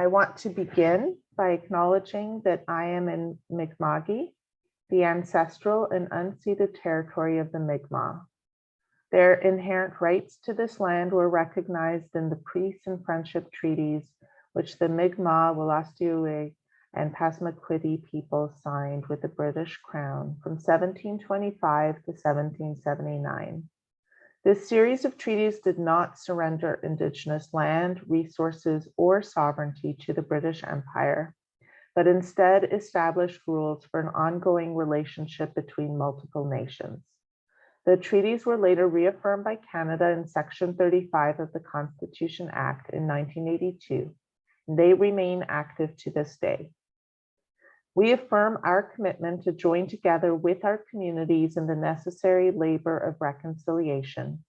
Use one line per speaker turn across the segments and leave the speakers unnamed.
I want to begin by acknowledging that I am in Mi'kma'ki, the ancestral and unceded territory of the Mi'kmaq. Their inherent rights to this land were recognized in the peace and friendship treaties which the Mi'kmaq, Wolastoqiyik, and Passamaquoddy people signed with the British Crown from 1725 to 1779. This series of treaties did not surrender Indigenous land, resources, or sovereignty to the British Empire, but instead established rules for an ongoing relationship between multiple nations. The treaties were later reaffirmed by Canada in Section 35 of the Constitution Act in 1982, and they remain active to this day. We affirm our commitment to join together with our communities in the necessary labor of reconciliation,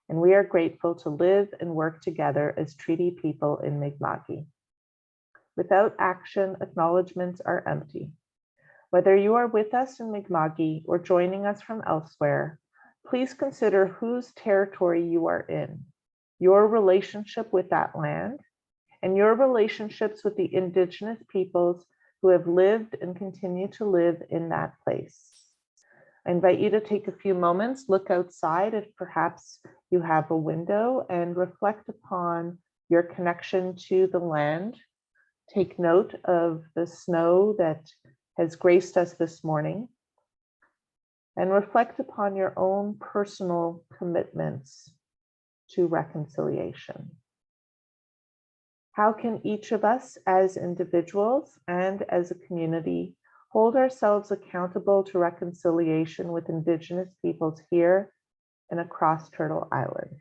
and we are grateful to live and work together as treaty people in Mi'kma'ki. Without action, acknowledgements are empty. Whether you are with us in Mi'kma'ki or joining us from elsewhere, please consider whose territory you are in, your relationship with that land, and your relationships with the Indigenous peoples who have lived and continue to live in that place. I invite you to take a few moments, look outside if perhaps you have a window, and reflect upon your connection to the land. Take note of the snow that has graced us this morning, and reflect upon your own personal commitments to reconciliation. How can each of us as individuals and as a community hold ourselves accountable to reconciliation with Indigenous peoples here and across Turtle Island?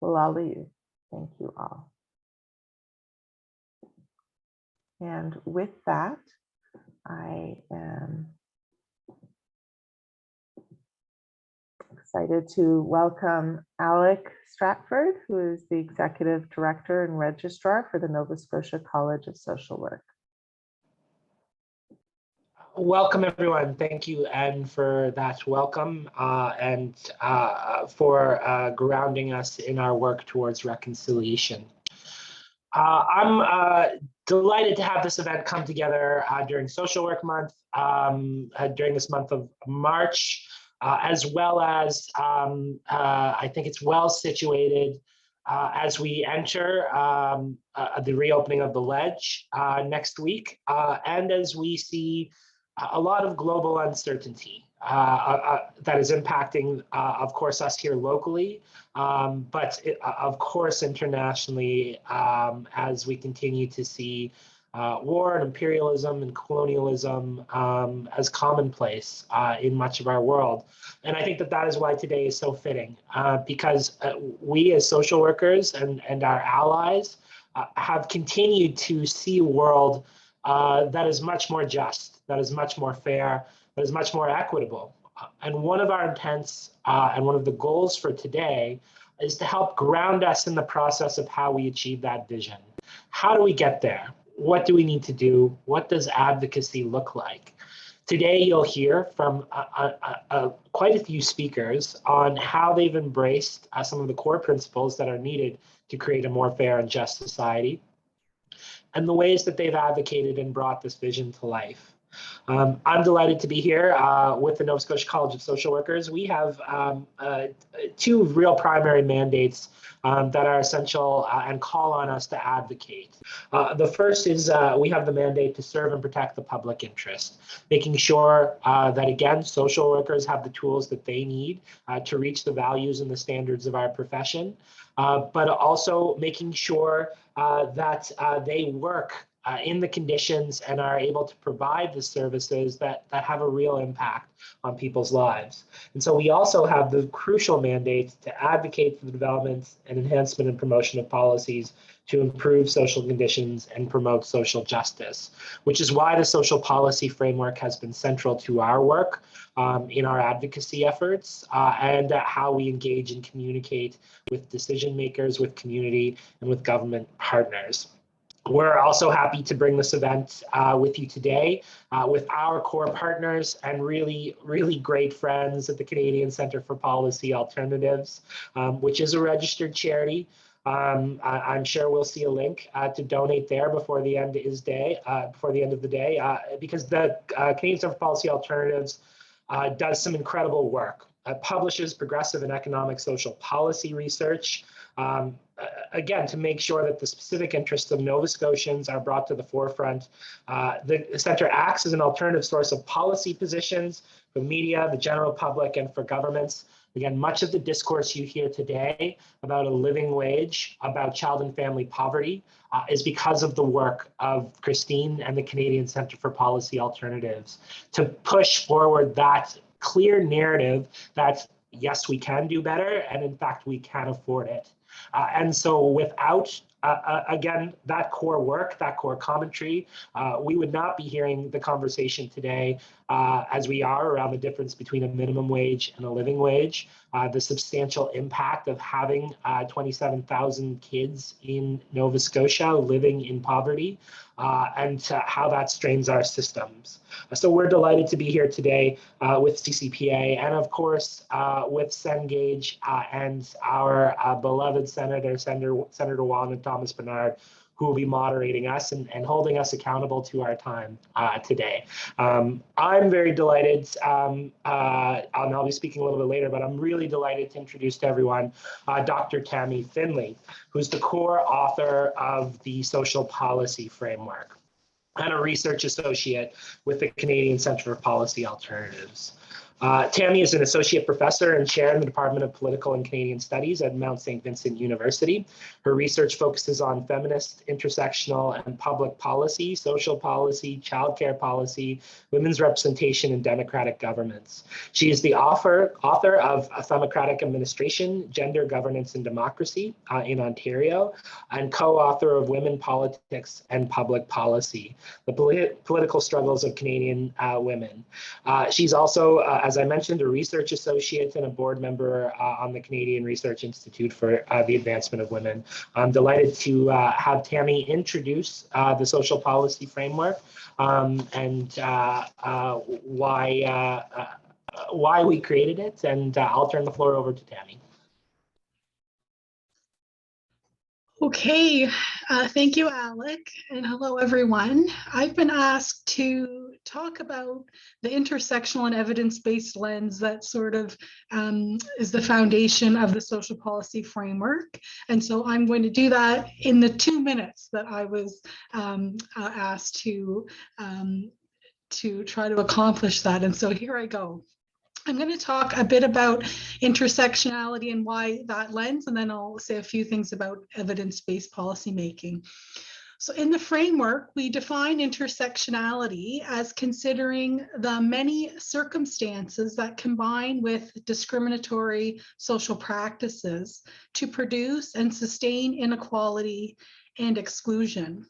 Walalu, thank you all. And with that, I am excited to welcome Alec Stratford, who is the Executive Director and Registrar for the Nova Scotia College of Social Work.
Welcome, everyone. Thank you, Anne, for that welcome and for grounding us in our work towards reconciliation. I'm delighted to have this event come together during Social Work Month, during this month of March, as well as I think it's well situated as we enter the reopening of the ledge next week, and as we see a lot of global uncertainty that is impacting, of course, us here locally, but of course internationally, as we continue to see war and imperialism and colonialism as commonplace in much of our world. And I think that that is why today is so fitting, because we as social workers and our allies have continued to see a world that is much more just, that is much more fair, that is much more equitable. And one of our intents and one of the goals for today is to help ground us in the process of how we achieve that vision. How do we get there? What do we need to do? What does advocacy look like? Today, you'll hear from quite a few speakers on how they've embraced some of the core principles that are needed to create a more fair and just society, and the ways that they've advocated and brought this vision to life. I'm delighted to be here with the Nova Scotia College of Social Workers. We have two real primary mandates that are essential and call on us to advocate. The first is we have the mandate to serve and protect the public interest, making sure that, again, social workers have the tools that they need to reach the values and the standards of our profession, but also making sure that they work in the conditions and are able to provide the services that have a real impact on people's lives. And so we also have the crucial mandate to advocate for the development and enhancement and promotion of policies to improve social conditions and promote social justice, which is why the social policy framework has been central to our work in our advocacy efforts and how we engage and communicate with decision makers, with community, and with government partners. We're also happy to bring this event with you today with our core partners and really, really great friends at the Canadian Centre for Policy Alternatives, which is a registered charity I'm sure we'll see a link to donate there before the end of the day, because the Canadian Center for Policy Alternatives does some incredible work. Publishes progressive and economic social policy research, again, to make sure that the specific interests of Nova Scotians are brought to the forefront. The center acts as an alternative source of policy positions for media, the general public, and for governments. Again, much of the discourse you hear today about a living wage, about child and family poverty, is because of the work of Christine and the Canadian Centre for Policy Alternatives to push forward that clear narrative that, yes, we can do better, and in fact, we can afford it. And so without, again, that core work, that core commentary, we would not be hearing the conversation today as we are around the difference between a minimum wage and a living wage, the substantial impact of having 27,000 kids in Nova Scotia living in poverty, and how that strains our systems. So we're delighted to be here today with CCPA, and of course with SENgage and our beloved Senator Wanda Thomas Bernard, who will be moderating us and holding us accountable to our time today. I'm very delighted, and I'll be speaking a little bit later, but I'm really delighted to introduce to everyone Dr. Tammy Finley, who's the core author of the Social Policy Framework and a research associate with the Canadian Centre for Policy Alternatives. Tammy is an associate professor and chair in the Department of Political and Canadian Studies at Mount St. Vincent University. Her research focuses on feminist, intersectional, and public policy, social policy, childcare policy, women's representation, and democratic governments. She is the author of A Democratic Administration, Gender, Governance, and Democracy in Ontario, and co-author of Women, Politics, and Public Policy, the Political Struggles of Canadian Women. She's also, as I mentioned, a research associate and a board member on the Canadian Research Institute for the Advancement of Women. I'm delighted to have Tammy introduce the Social Policy Framework and why we created it, and I'll turn the floor over to Tammy.
Okay, thank you, Alec, and hello, everyone. I've been asked to talk about the intersectional and evidence-based lens that sort of is the foundation of the social policy framework. And so I'm going to do that in the 2 minutes that I was asked to try to accomplish that. And so here I go. I'm going to talk a bit about intersectionality and why that lens, and then I'll say a few things about evidence-based policymaking. So in the framework, we define intersectionality as considering the many circumstances that combine with discriminatory social practices to produce and sustain inequality and exclusion,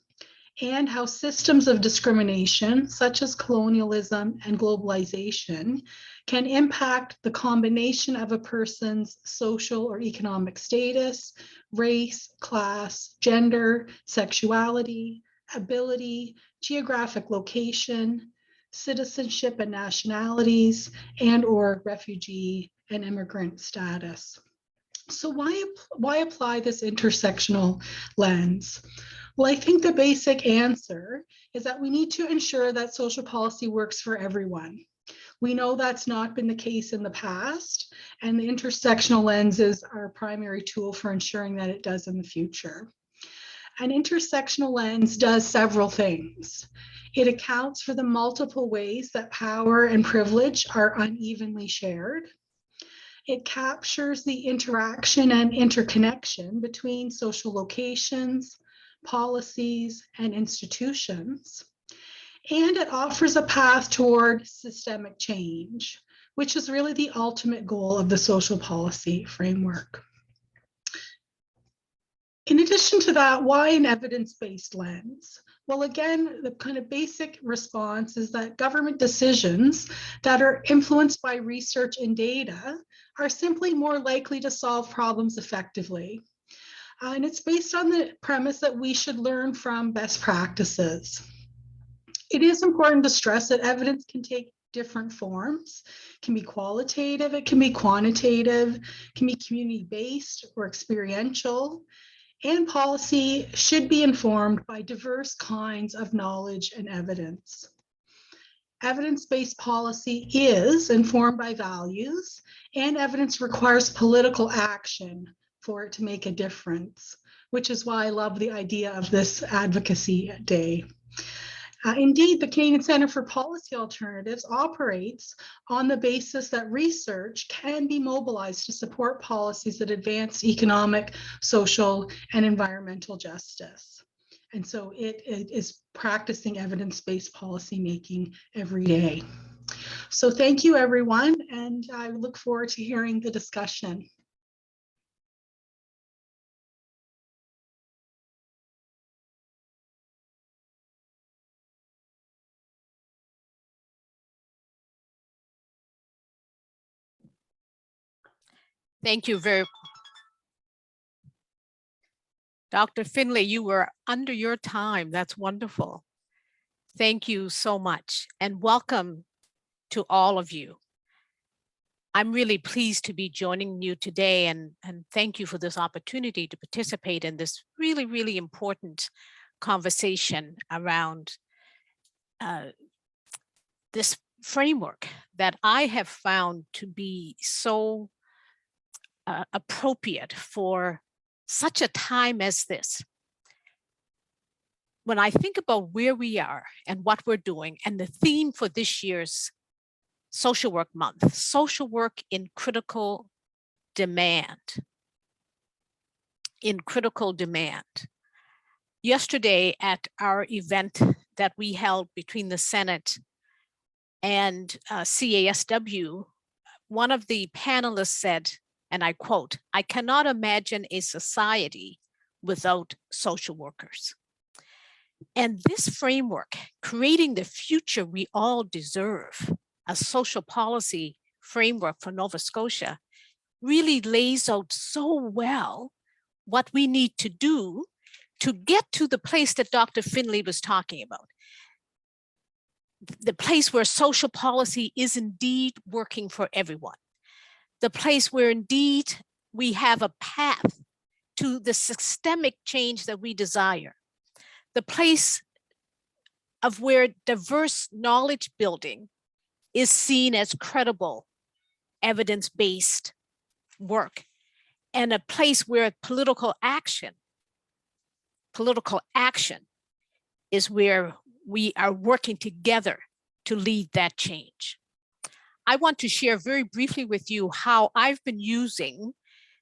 and how systems of discrimination, such as colonialism and globalization, can impact the combination of a person's social or economic status, race, class, gender, sexuality, ability, geographic location, citizenship and nationalities, and/or refugee and immigrant status. So why apply this intersectional lens? Well, I think the basic answer is that we need to ensure that social policy works for everyone. We know that's not been the case in the past, and the intersectional lens is our primary tool for ensuring that it does in the future. An intersectional lens does several things. It accounts for the multiple ways that power and privilege are unevenly shared. It captures the interaction and interconnection between social locations, policies, and institutions. And it offers a path toward systemic change, which is really the ultimate goal of the social policy framework. In addition to that, why an evidence-based lens? Well, again, the kind of basic response is that government decisions that are influenced by research and data are simply more likely to solve problems effectively. And it's based on the premise that we should learn from best practices. It is important to stress that evidence can take different forms. It can be qualitative, it can be quantitative, it can be community-based or experiential. And policy should be informed by diverse kinds of knowledge and evidence. Evidence-based policy is informed by values, and evidence requires political action for it to make a difference, which is why I love the idea of this advocacy day. Indeed, the Canadian Centre for Policy Alternatives operates on the basis that research can be mobilized to support policies that advance economic, social, and environmental justice. And so it is practicing evidence-based policy making every day. So thank you, everyone, and I look forward to hearing the discussion.
Thank you very much. Dr. Finlay, you were under your time. That's wonderful. Thank you so much, and welcome to all of you. I'm really pleased to be joining you today, and thank you for this opportunity to participate in this really, really important conversation around this framework that I have found to be so appropriate for such a time as this. When I think about where we are and what we're doing, and the theme for this year's Social Work Month, social work in critical demand. In critical demand. Yesterday at our event that we held between the Senate and CASW, one of the panelists said, and I quote, "I cannot imagine a society without social workers." And this framework, creating the future we all deserve, a social policy framework for Nova Scotia, really lays out so well what we need to do to get to the place that Dr. Finlay was talking about. The place where social policy is indeed working for everyone. The place where indeed we have a path to the systemic change that we desire. The place of where diverse knowledge building is seen as credible, evidence-based work, and a place where political action is where we are working together to lead that change. I want to share very briefly with you how I've been using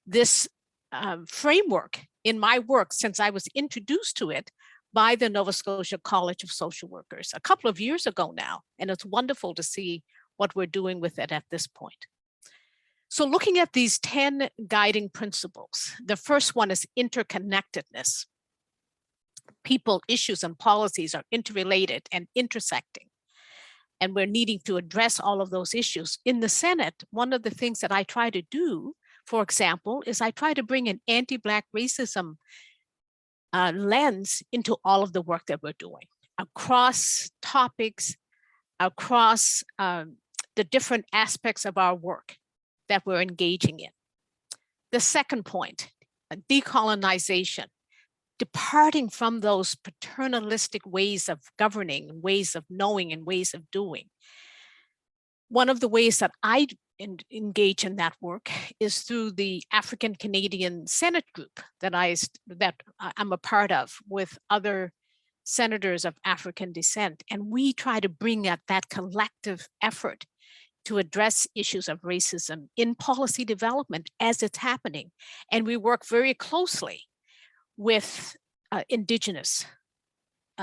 this framework in my work since I was introduced to it by the Nova Scotia College of Social Workers a couple of years ago now, and it's wonderful to see what we're doing with it at this point. So looking at these 10 guiding principles, the first one is interconnectedness. People, issues, and policies are interrelated and intersecting, and we're needing to address all of those issues. In the Senate, one of the things that I try to do, for example, is I try to bring an anti-Black racism lens into all of the work that we're doing across topics, across the different aspects of our work that we're engaging in. The second point, decolonization, departing from those paternalistic ways of governing, ways of knowing, and ways of doing. One of the ways that I engage in that work is through the African Canadian Senate group that I'm a part of with other senators of African descent. And we try to bring that collective effort to address issues of racism in policy development as it's happening. And we work very closely with Indigenous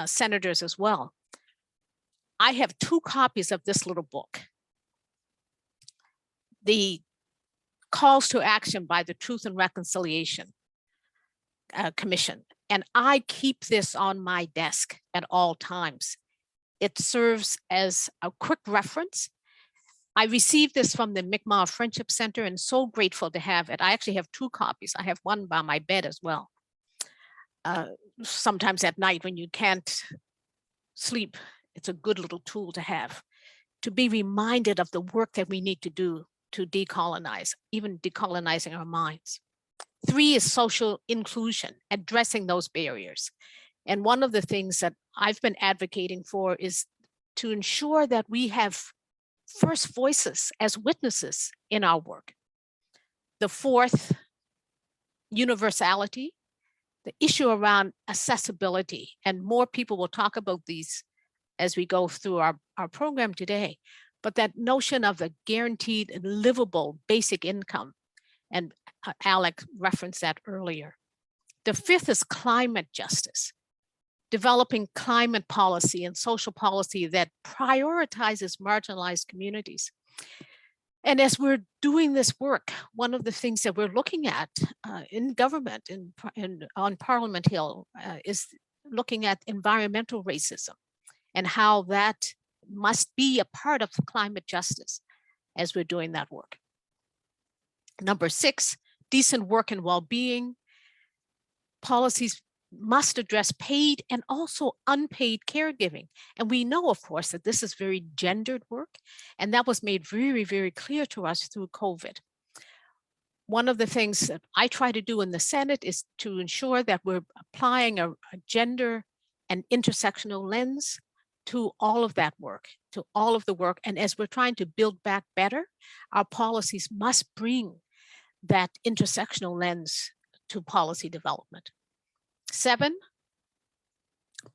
senators as well. I have 2 copies of this little book, the calls to action by the Truth and Reconciliation Commission. And I keep this on my desk at all times. It serves as a quick reference. I received this from the Mi'kmaq Friendship Center and so grateful to have it. I actually have 2 copies. I have one by my bed as well. Sometimes at night when you can't sleep, it's a good little tool to have, to be reminded of the work that we need to do to decolonize, even decolonizing our minds. 3 is social inclusion, addressing those barriers. And one of the things that I've been advocating for is to ensure that we have first voices as witnesses in our work. The 4th, universality, the issue around accessibility, and more people will talk about these as we go through our program today, but that notion of a guaranteed and livable basic income, and Alec referenced that earlier. The 5th is climate justice, developing climate policy and social policy that prioritizes marginalized communities. And as we're doing this work, one of the things that we're looking at in government and on Parliament Hill is looking at environmental racism and how that must be a part of climate justice as we're doing that work. Number 6, decent work and well-being. Policies must address paid and also unpaid caregiving. And we know, of course, that this is very gendered work, and that was made very, very clear to us through COVID. One of the things that I try to do in the Senate is to ensure that we're applying a gender and intersectional lens to all of that work, to all of the work. And as we're trying to build back better, our policies must bring that intersectional lens to policy development. 7,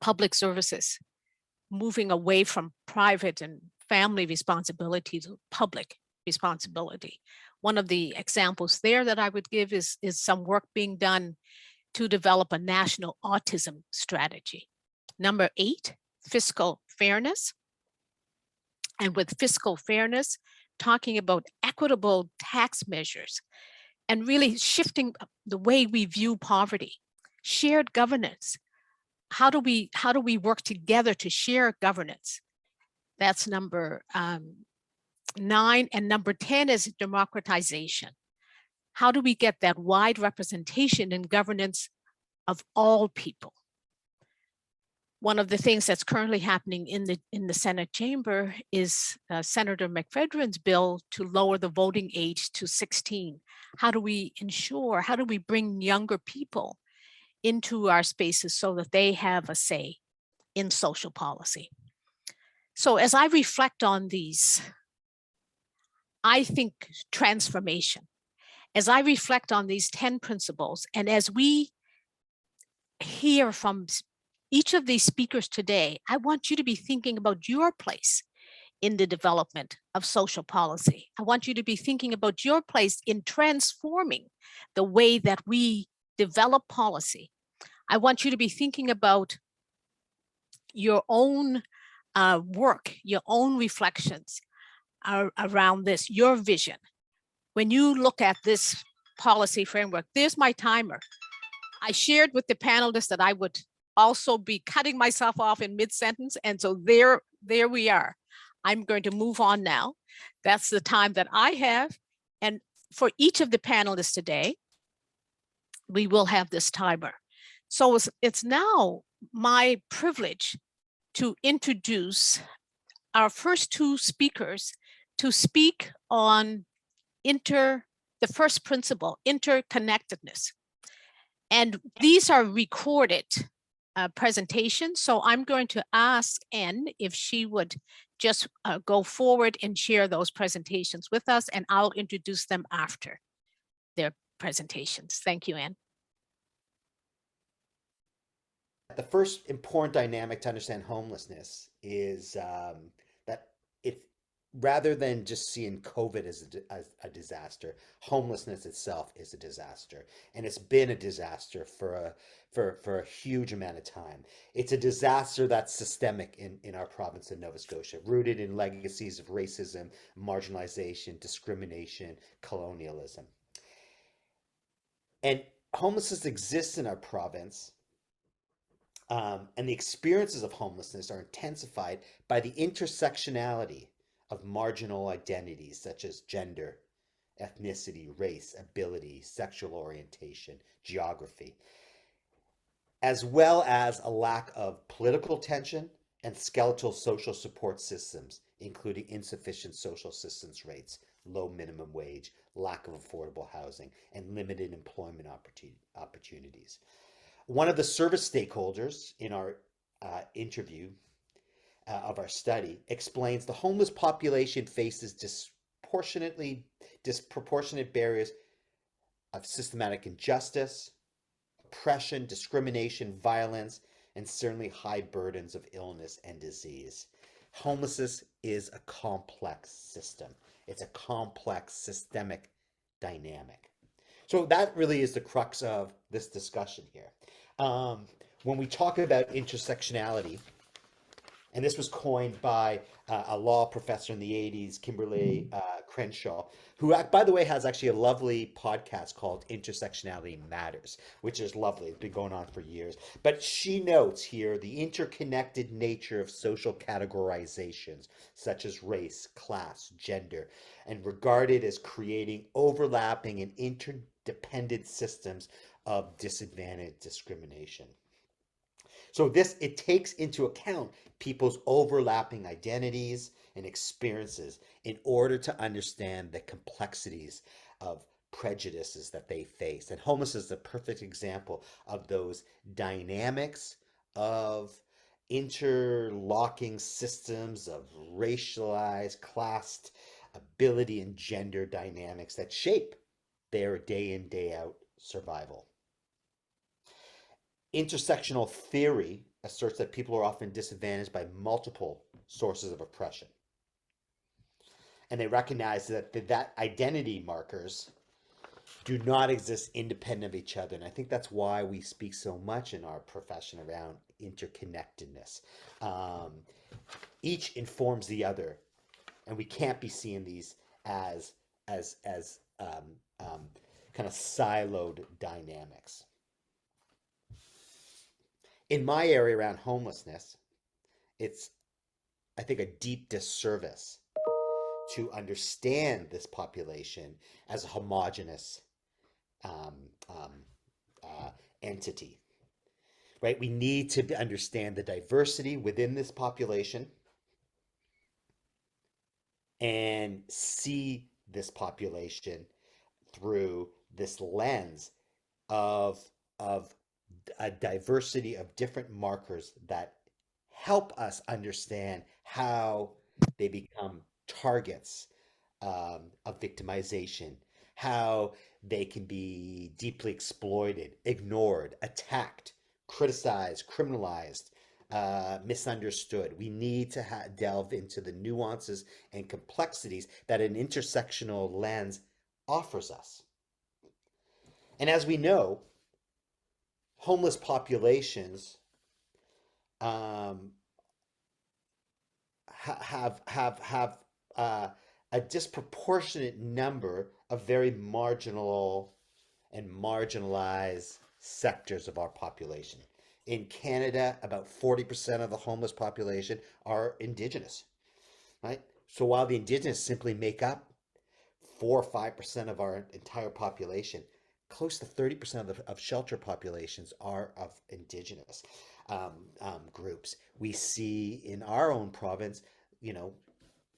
public services, moving away from private and family responsibility to public responsibility. One of the examples there that I would give is some work being done to develop a national autism strategy. Number 8, fiscal fairness. And with fiscal fairness, talking about equitable tax measures and really shifting the way we view poverty. Shared governance. How do we work together to share governance? That's number 9. And number 10 is democratization. How do we get that wide representation in governance of all people? One of the things that's currently happening in the Senate chamber is Senator McFedrin's bill to lower the voting age to 16. How do we bring younger people into our spaces so that they have a say in social policy? So as I reflect on these, I think transformation. As I reflect on these 10 principles, and as we hear from each of these speakers today, I want you to be thinking about your place in the development of social policy. I want you to be thinking about your place in transforming the way that we develop policy. I want you to be thinking about your own work, your own reflections around this, your vision. When you look at this policy framework, there's my timer. I shared with the panelists that I would also be cutting myself off in mid-sentence, and so there we are. I'm going to move on now. That's the time that I have. And for each of the panelists today, we will have this timer. So it's now my privilege to introduce our first 2 speakers to speak on the first principle, interconnectedness. And these are recorded presentations. So I'm going to ask Anne if she would just go forward and share those presentations with us, and I'll introduce them after their presentations. Thank you, Anne.
The first important dynamic to understand homelessness is that rather than just seeing COVID as a disaster, homelessness itself is a disaster, and it's been a disaster for a huge amount of time. It's a disaster that's systemic in our province of Nova Scotia, rooted in legacies of racism, marginalization, discrimination, colonialism. And homelessness exists in our province. And the experiences of homelessness are intensified by the intersectionality of marginal identities such as gender, ethnicity, race, ability, sexual orientation, geography, as well as a lack of political tension and skeletal social support systems, including insufficient social assistance rates, low minimum wage, lack of affordable housing, and limited employment opportunities. One of the service stakeholders in our interview of our study explains the homeless population faces disproportionate barriers of systematic injustice, oppression, discrimination, violence, and certainly high burdens of illness and disease. Homelessness is a complex system. It's a complex systemic dynamic. So that really is the crux of this discussion here. When we talk about intersectionality, and this was coined by a law professor in the 80s, Kimberly Crenshaw, who, by the way, has actually a lovely podcast called Intersectionality Matters, which is lovely. It's been going on for years. But she notes here the interconnected nature of social categorizations, such as race, class, gender, and regarded as creating overlapping and interdependent systems of disadvantage discrimination. So it takes into account people's overlapping identities and experiences in order to understand the complexities of prejudices that they face. And homelessness is a perfect example of those dynamics of interlocking systems of racialized, classed, ability, and gender dynamics that shape their day in, day out survival. Intersectional theory asserts that people are often disadvantaged by multiple sources of oppression. And they recognize that identity markers do not exist independent of each other. And I think that's why we speak so much in our profession around interconnectedness. Each informs the other, and we can't be seeing these as kind of siloed dynamics. In my area around homelessness, it's, I think, a deep disservice to understand this population as a homogenous entity, right? We need to understand the diversity within this population and see this population through this lens of a diversity of different markers that help us understand how they become targets of victimization, how they can be deeply exploited, ignored, attacked, criticized, criminalized, misunderstood. We need to delve into the nuances and complexities that an intersectional lens offers us. And as we know, homeless populations have a disproportionate number of very marginal and marginalized sectors of our population. In Canada, about 40% of the homeless population are Indigenous, right? So while the Indigenous simply make up 4 or 5% of our entire population, close to 30% of shelter populations are of Indigenous groups. We see in our own province,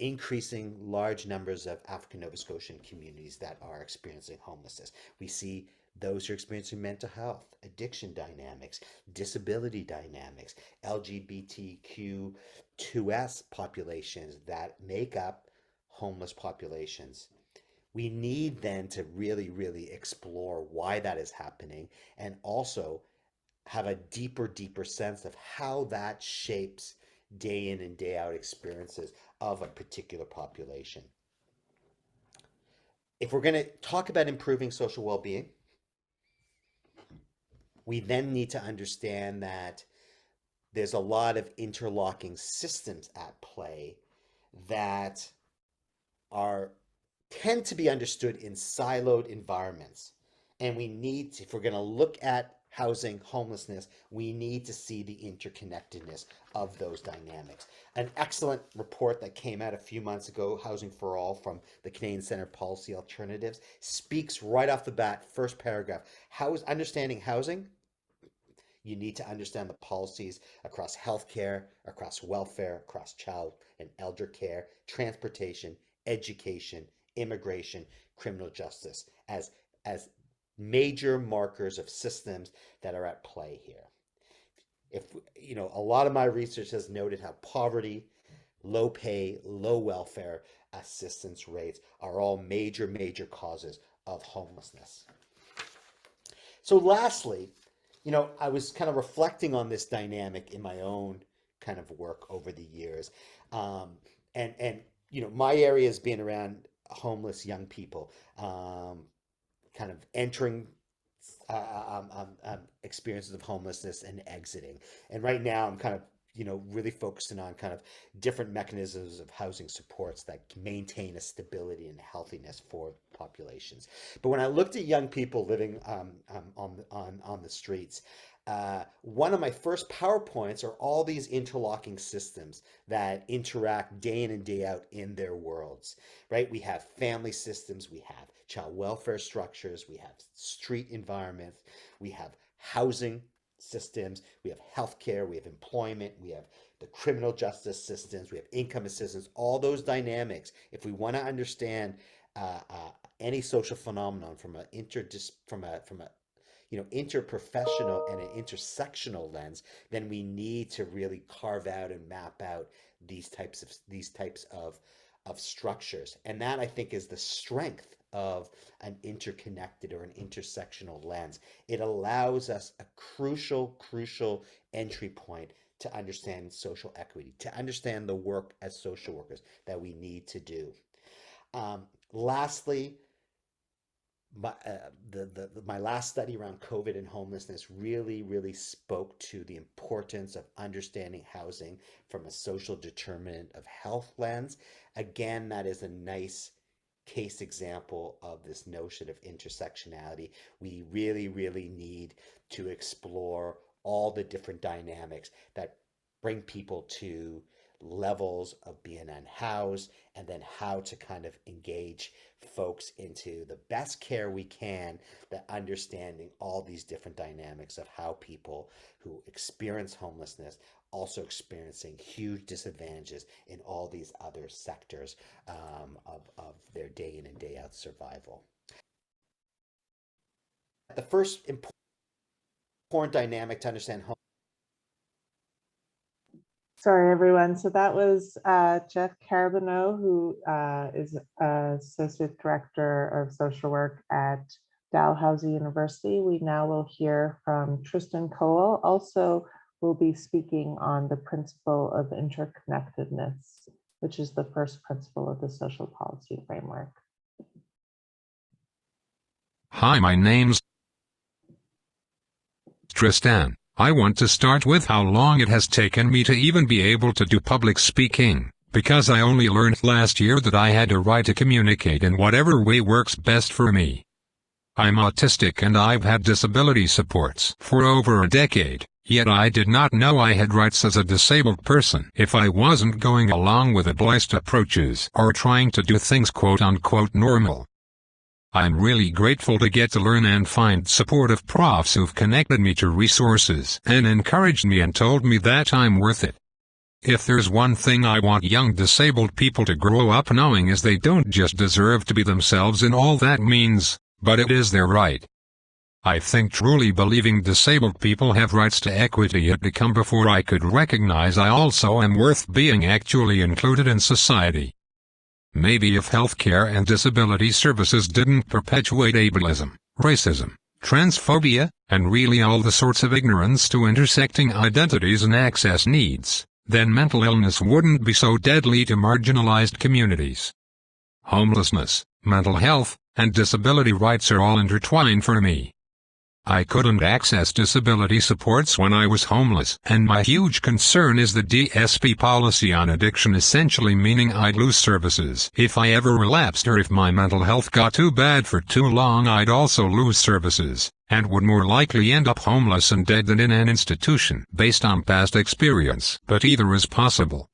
increasing large numbers of African Nova Scotian communities that are experiencing homelessness. We see those who are experiencing mental health, addiction dynamics, disability dynamics, LGBTQ2S populations that make up homeless populations. We need then to really, really explore why that is happening and also have a deeper sense of how that shapes day in and day out experiences of a particular population. If we're going to talk about improving social well-being, we then need to understand that there's a lot of interlocking systems at play that tend to be understood in siloed environments. And we need to, if we're going to look at housing, homelessness, we need to see the interconnectedness of those dynamics. An excellent report that came out a few months ago, Housing for All, from the Canadian Centre of Policy Alternatives, speaks right off the bat, first paragraph, understanding housing. You need to understand the policies across healthcare, across welfare, across child and elder care, transportation, education, immigration, criminal justice as major markers of systems that are at play here. If a lot of my research has noted how poverty, low pay, low welfare assistance rates are all major causes of homelessness. So lastly, I was kind of reflecting on this dynamic in my own kind of work over the years. And my area has been around homeless young people, kind of entering experiences of homelessness and exiting. And right now I'm kind of, really focusing on kind of different mechanisms of housing supports that maintain a stability and healthiness for populations. But when I looked at young people living on the streets, one of my first PowerPoints are all these interlocking systems that interact day in and day out in their worlds, right? We have family systems, we have child welfare structures, we have street environments, we have housing systems, we have healthcare, we have employment, we have the criminal justice systems, we have income assistance, all those dynamics. If we want to understand any social phenomenon from a interprofessional and an intersectional lens, then we need to really carve out and map out these types of structures. And that, I think, is the strength of an interconnected or an intersectional lens. It allows us a crucial entry point to understand social equity, to understand the work as social workers that we need to do. Lastly, my last study around COVID and homelessness really spoke to the importance of understanding housing from a social determinant of health lens. Again, that is a nice case example of this notion of intersectionality. We really need to explore all the different dynamics that bring people to levels of being unhoused, and then how to kind of engage folks into the best care we can, that understanding all these different dynamics of how people who experience homelessness also experiencing huge disadvantages in all these other sectors of their day in and day out survival. The first important dynamic to understand
Sorry, everyone. So that was Jeff Caraboneau, who is Associate Director of Social Work at Dalhousie University. We now will hear from Tristan Cole. Also, will be speaking on the principle of interconnectedness, which is the first principle of the social policy framework.
Hi, my name's Tristan. I want to start with how long it has taken me to even be able to do public speaking, because I only learned last year that I had a right to communicate in whatever way works best for me. I'm autistic and I've had disability supports for over a decade, yet I did not know I had rights as a disabled person if I wasn't going along with obliged approaches or trying to do things quote-unquote normal. I'm really grateful to get to learn and find supportive profs who've connected me to resources and encouraged me and told me that I'm worth it. If there's one thing I want young disabled people to grow up knowing, is they don't just deserve to be themselves in all that means, but it is their right. I think truly believing disabled people have rights to equity had become before I could recognize I also am worth being actually included in society. Maybe if healthcare and disability services didn't perpetuate ableism, racism, transphobia, and really all the sorts of ignorance to intersecting identities and access needs, then mental illness wouldn't be so deadly to marginalized communities. Homelessness, mental health, and disability rights are all intertwined for me. I couldn't access disability supports when I was homeless, and my huge concern is the DSP policy on addiction, essentially meaning I'd lose services if I ever relapsed, or if my mental health got too bad for too long I'd also lose services, and would more likely end up homeless and dead than in an institution based on past experience. But either is possible.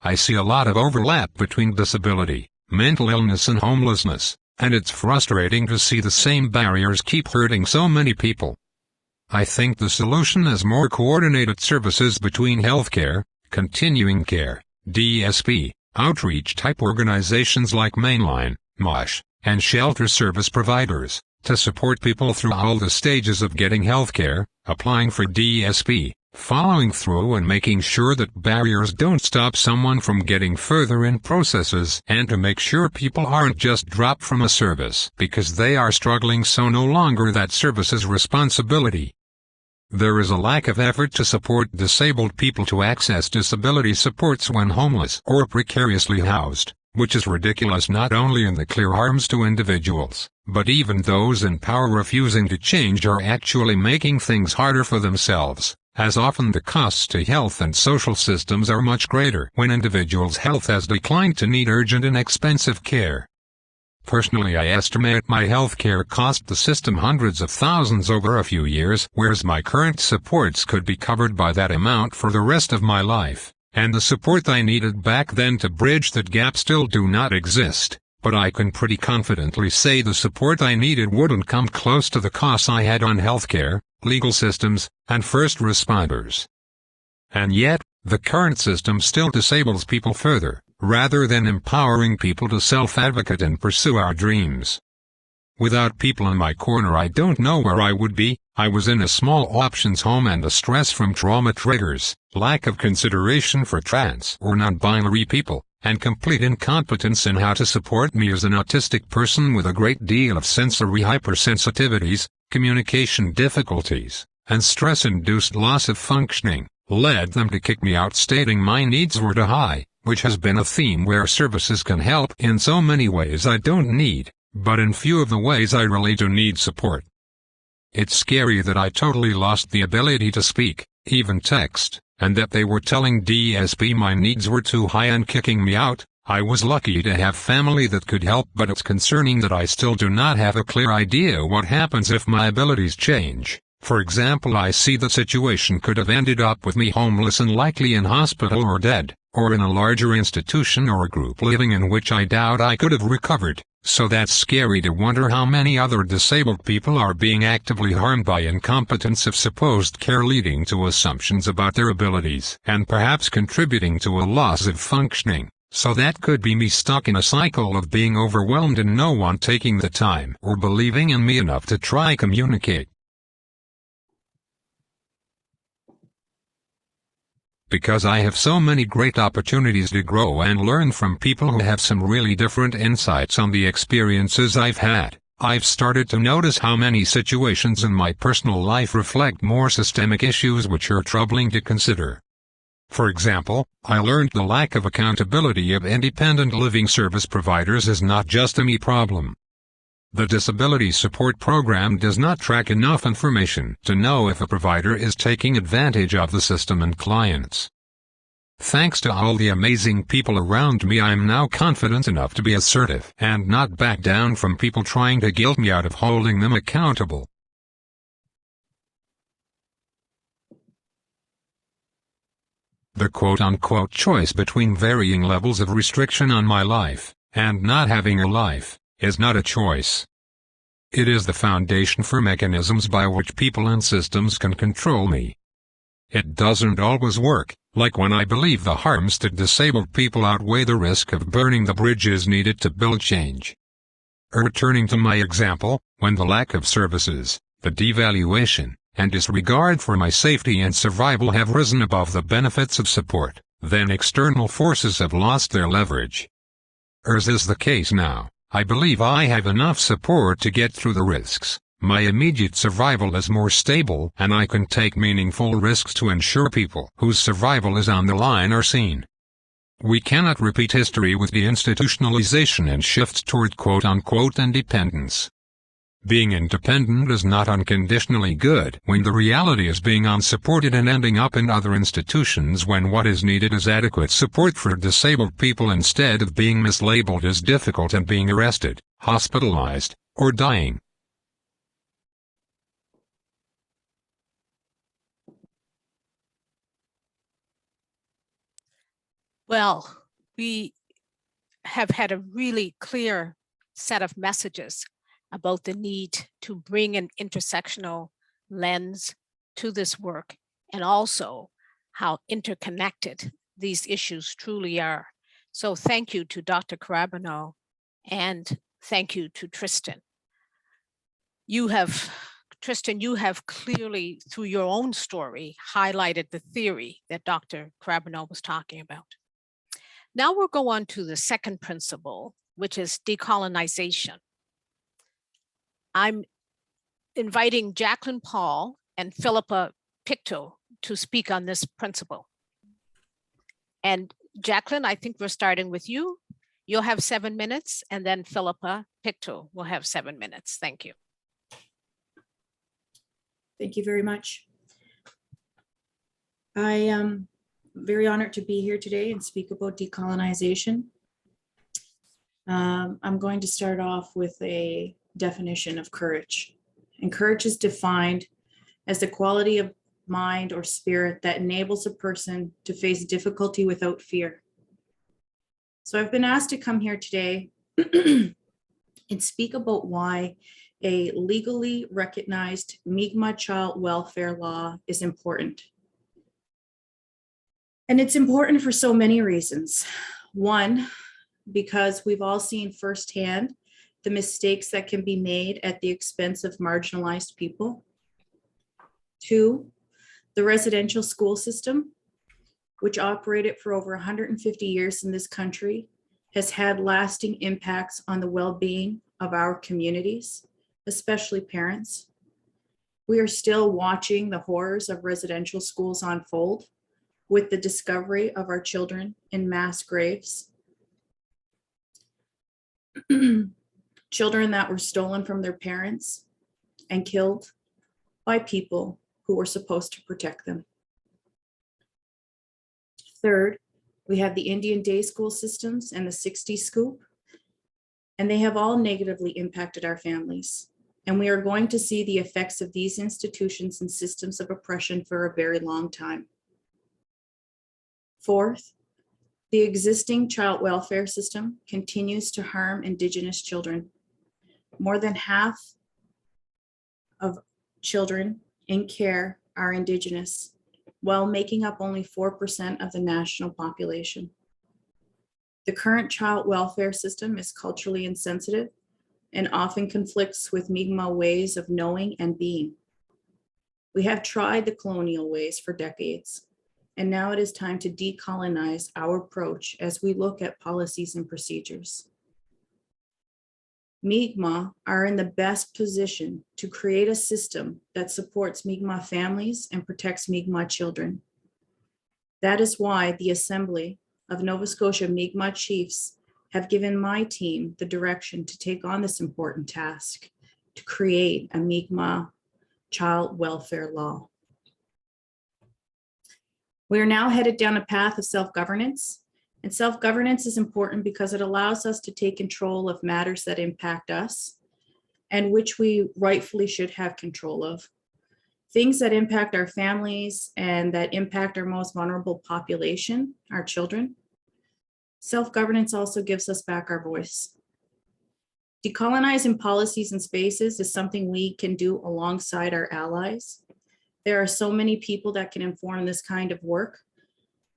I see a lot of overlap between disability, mental illness and homelessness, and it's frustrating to see the same barriers keep hurting so many people. I think the solution is more coordinated services between healthcare, continuing care, DSP, outreach type organizations like Mainline, MOSH, and shelter service providers, to support people through all the stages of getting healthcare, applying for DSP, following through and making sure that barriers don't stop someone from getting further in processes, and to make sure people aren't just dropped from a service because they are struggling, so no longer that service's responsibility. There is a lack of effort to support disabled people to access disability supports when homeless or precariously housed, which is ridiculous not only in the clear harms to individuals, but even those in power refusing to change or actually making things harder for themselves, as often the costs to health and social systems are much greater when individuals' health has declined to need urgent and expensive care. Personally, I estimate my healthcare cost the system hundreds of thousands over a few years, whereas my current supports could be covered by that amount for the rest of my life, and the support I needed back then to bridge that gap still do not exist, but I can pretty confidently say the support I needed wouldn't come close to the costs I had on healthcare, legal systems, and first responders. And yet, the current system still disables people further, rather than empowering people to self-advocate and pursue our dreams. Without people in my corner, I don't know where I would be. I was in a small options home, and the stress from trauma triggers, lack of consideration for trans or non-binary people, and complete incompetence in how to support me as an autistic person with a great deal of sensory hypersensitivities, communication difficulties, and stress-induced loss of functioning, led them to kick me out, stating my needs were too high, which has been a theme where services can help in so many ways I don't need, but in few of the ways I really do need support. It's scary that I totally lost the ability to speak, even text, and that they were telling DSP my needs were too high and kicking me out. I was lucky to have family that could help, but it's concerning that I still do not have a clear idea what happens if my abilities change. For example, I see the situation could have ended up with me homeless and likely in hospital or dead, or in a larger institution or a group living in which I doubt I could have recovered. So that's scary to wonder how many other disabled people are being actively harmed by incompetence of supposed care, leading to assumptions about their abilities and perhaps contributing to a loss of functioning. So that could be me stuck in a cycle of being overwhelmed and no one taking the time or believing in me enough to try communicate. Because I have so many great opportunities to grow and learn from people who have some really different insights on the experiences I've had, I've started to notice how many situations in my personal life reflect more systemic issues which are troubling to consider. For example, I learned the lack of accountability of independent living service providers is not just a me problem. The Disability Support Program does not track enough information to know if a provider is taking advantage of the system and clients. Thanks to all the amazing people around me, I am now confident enough to be assertive and not back down from people trying to guilt me out of holding them accountable. The quote-unquote choice between varying levels of restriction on my life and not having a life is not a choice. It is the foundation for mechanisms by which people and systems can control me. It doesn't always work, like when I believe the harms to disabled people outweigh the risk of burning the bridges needed to build change. Returning to my example, when the lack of services, the devaluation, and disregard for my safety and survival have risen above the benefits of support, then external forces have lost their leverage. As is the case now, I believe I have enough support to get through the risks. My immediate survival is more stable, and I can take meaningful risks to ensure people whose survival is on the line are seen. We cannot repeat history with deinstitutionalization and shift toward quote-unquote independence. Being independent is not unconditionally good when the reality is being unsupported and ending up in other institutions when what is needed is adequate support for disabled people instead of being mislabeled as difficult and being arrested, hospitalized, or dying.
Well, we have had a really clear set of messages about the need to bring an intersectional lens to this work, and also how interconnected these issues truly are. So thank you to Dr. Carabino and thank you to Tristan. Tristan, you have clearly, through your own story, highlighted the theory that Dr. Craboneau was talking about. Now we'll go on to the second principle, which is decolonization. I'm inviting Jacqueline Paul and Philippa Pictou to speak on this principle. And Jacqueline, I think we're starting with you. You'll have 7 minutes, and then Philippa Pictou will have 7 minutes. Thank you.
Thank you very much. I am very honored to be here today and speak about decolonization. I'm going to start off with a definition of courage. And courage is defined as the quality of mind or spirit that enables a person to face difficulty without fear. So I've been asked to come here today and speak about why a legally recognized Mi'kmaq child welfare law is important. And it's important for so many reasons. One, because we've all seen firsthand the mistakes that can be made at the expense of marginalized people. Two, the residential school system, which operated for over 150 years in this country, has had lasting impacts on the well-being of our communities, especially parents. We are still watching the horrors of residential schools unfold with the discovery of our children in mass graves. Children that were stolen from their parents and killed by people who were supposed to protect them. Third, we have the Indian day school systems and the 60 scoop, and they have all negatively impacted our families. And we are going to see the effects of these institutions and systems of oppression for a very long time. Fourth, the existing child welfare system continues to harm Indigenous children. More than half of children in care are Indigenous, while making up only 4% of the national population. The current child welfare system is culturally insensitive and often conflicts with Mi'kmaq ways of knowing and being. We have tried the colonial ways for decades, and now it is time to decolonize our approach as we look at policies and procedures. Mi'kmaq are in the best position to create a system that supports Mi'kmaq families and protects Mi'kmaq children. That is why the Assembly of Nova Scotia Mi'kmaq Chiefs have given my team the direction to take on this important task to create a Mi'kmaq child welfare law. We are now headed down a path of self-governance, and self-governance is important because it allows us to take control of matters that impact us and which we rightfully should have control of. Things that impact our families and that impact our most vulnerable population, our children. Self-governance also gives us back our voice. Decolonizing policies and spaces is something we can do alongside our allies. There are so many people that can inform this kind of work,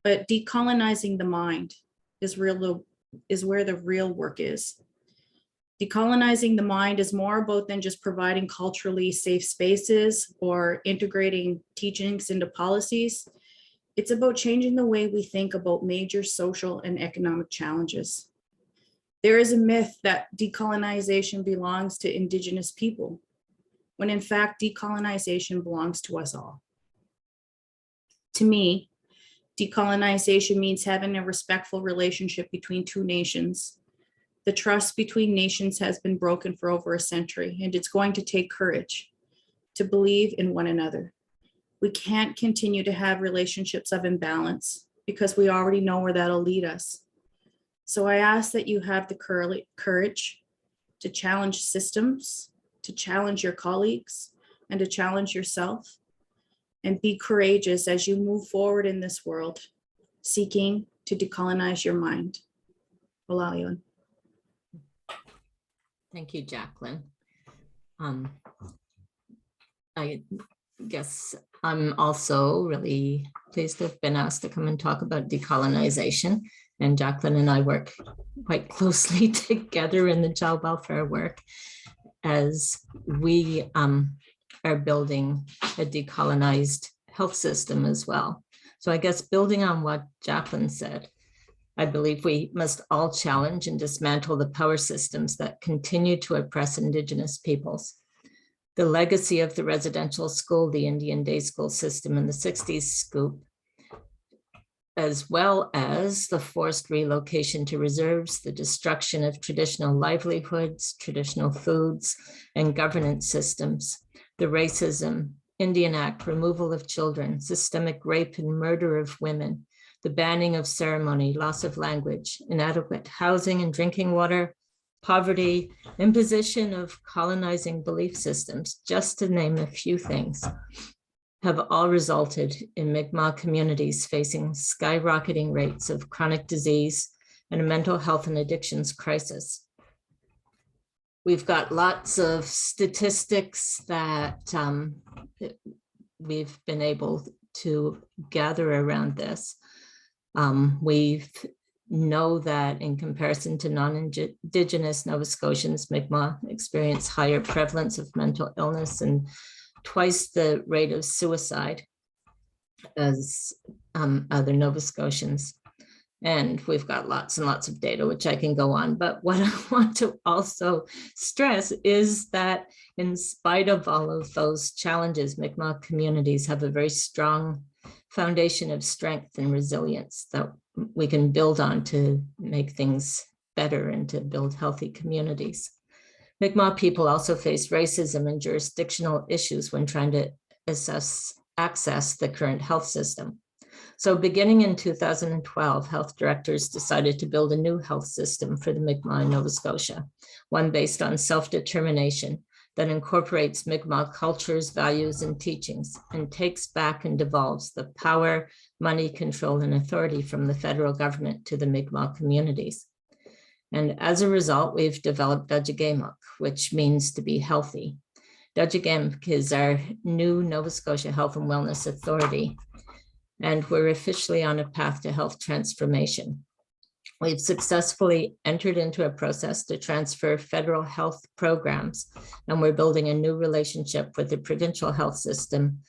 but decolonizing the mind is where the real work is. Decolonizing the mind is more about than just providing culturally safe spaces or integrating teachings into policies. It's about changing the way we think about major social and economic challenges. There is a myth that decolonization belongs to Indigenous people, when in fact, decolonization belongs to us all. To me, decolonization means having a respectful relationship between two nations. The trust between nations has been broken for over a century, and it's going to take courage to believe in one another. We can't continue to have relationships of imbalance because we already know where that'll lead us. So I ask that you have the courage to challenge systems, to challenge your colleagues, and to challenge yourself, and be courageous as you move forward in this world, seeking to decolonize your mind. Walaliwan.
Thank you, Jacqueline. I guess I'm also really pleased to have been asked to come and talk about decolonization. And Jacqueline and I work quite closely together in the child welfare work as we are building a decolonized health system as well. So I guess building on what Jacqueline said, I believe we must all challenge and dismantle the power systems that continue to oppress Indigenous peoples. The legacy of the residential school, the Indian day school system in the 60s scoop, as well as the forced relocation to reserves, the destruction of traditional livelihoods, traditional foods, and governance systems, the racism, Indian Act, removal of children, systemic rape and murder of women, the banning of ceremony, loss of language, inadequate housing and drinking water, poverty, imposition of colonizing belief systems, just to name a few things, have all resulted in Mi'kmaq communities facing skyrocketing rates of chronic disease and a mental health and addictions crisis. We've got lots of statistics that we've been able to gather around this. We know that in comparison to non-Indigenous Nova Scotians, Mi'kmaq experience higher prevalence of mental illness and twice the rate of suicide as other Nova Scotians. And we've got lots and lots of data, which I can go on. But what I want to also stress is that in spite of all of those challenges, Mi'kmaq communities have a very strong foundation of strength and resilience that we can build on to make things better and to build healthy communities. Mi'kmaq people also face racism and jurisdictional issues when trying to access the current health system. So beginning in 2012, health directors decided to build a new health system for the Mi'kmaq in Nova Scotia, one based on self-determination that incorporates Mi'kmaq cultures, values, and teachings, and takes back and devolves the power, money, control, and authority from the federal government to the Mi'kmaq communities. And as a result, we've developed Dajigamuk, which means to be healthy. Dajigamuk is our new Nova Scotia Health and Wellness Authority, and we're officially on a path to health transformation. We've successfully entered into a process to transfer federal health programs, and we're building a new relationship with the provincial health system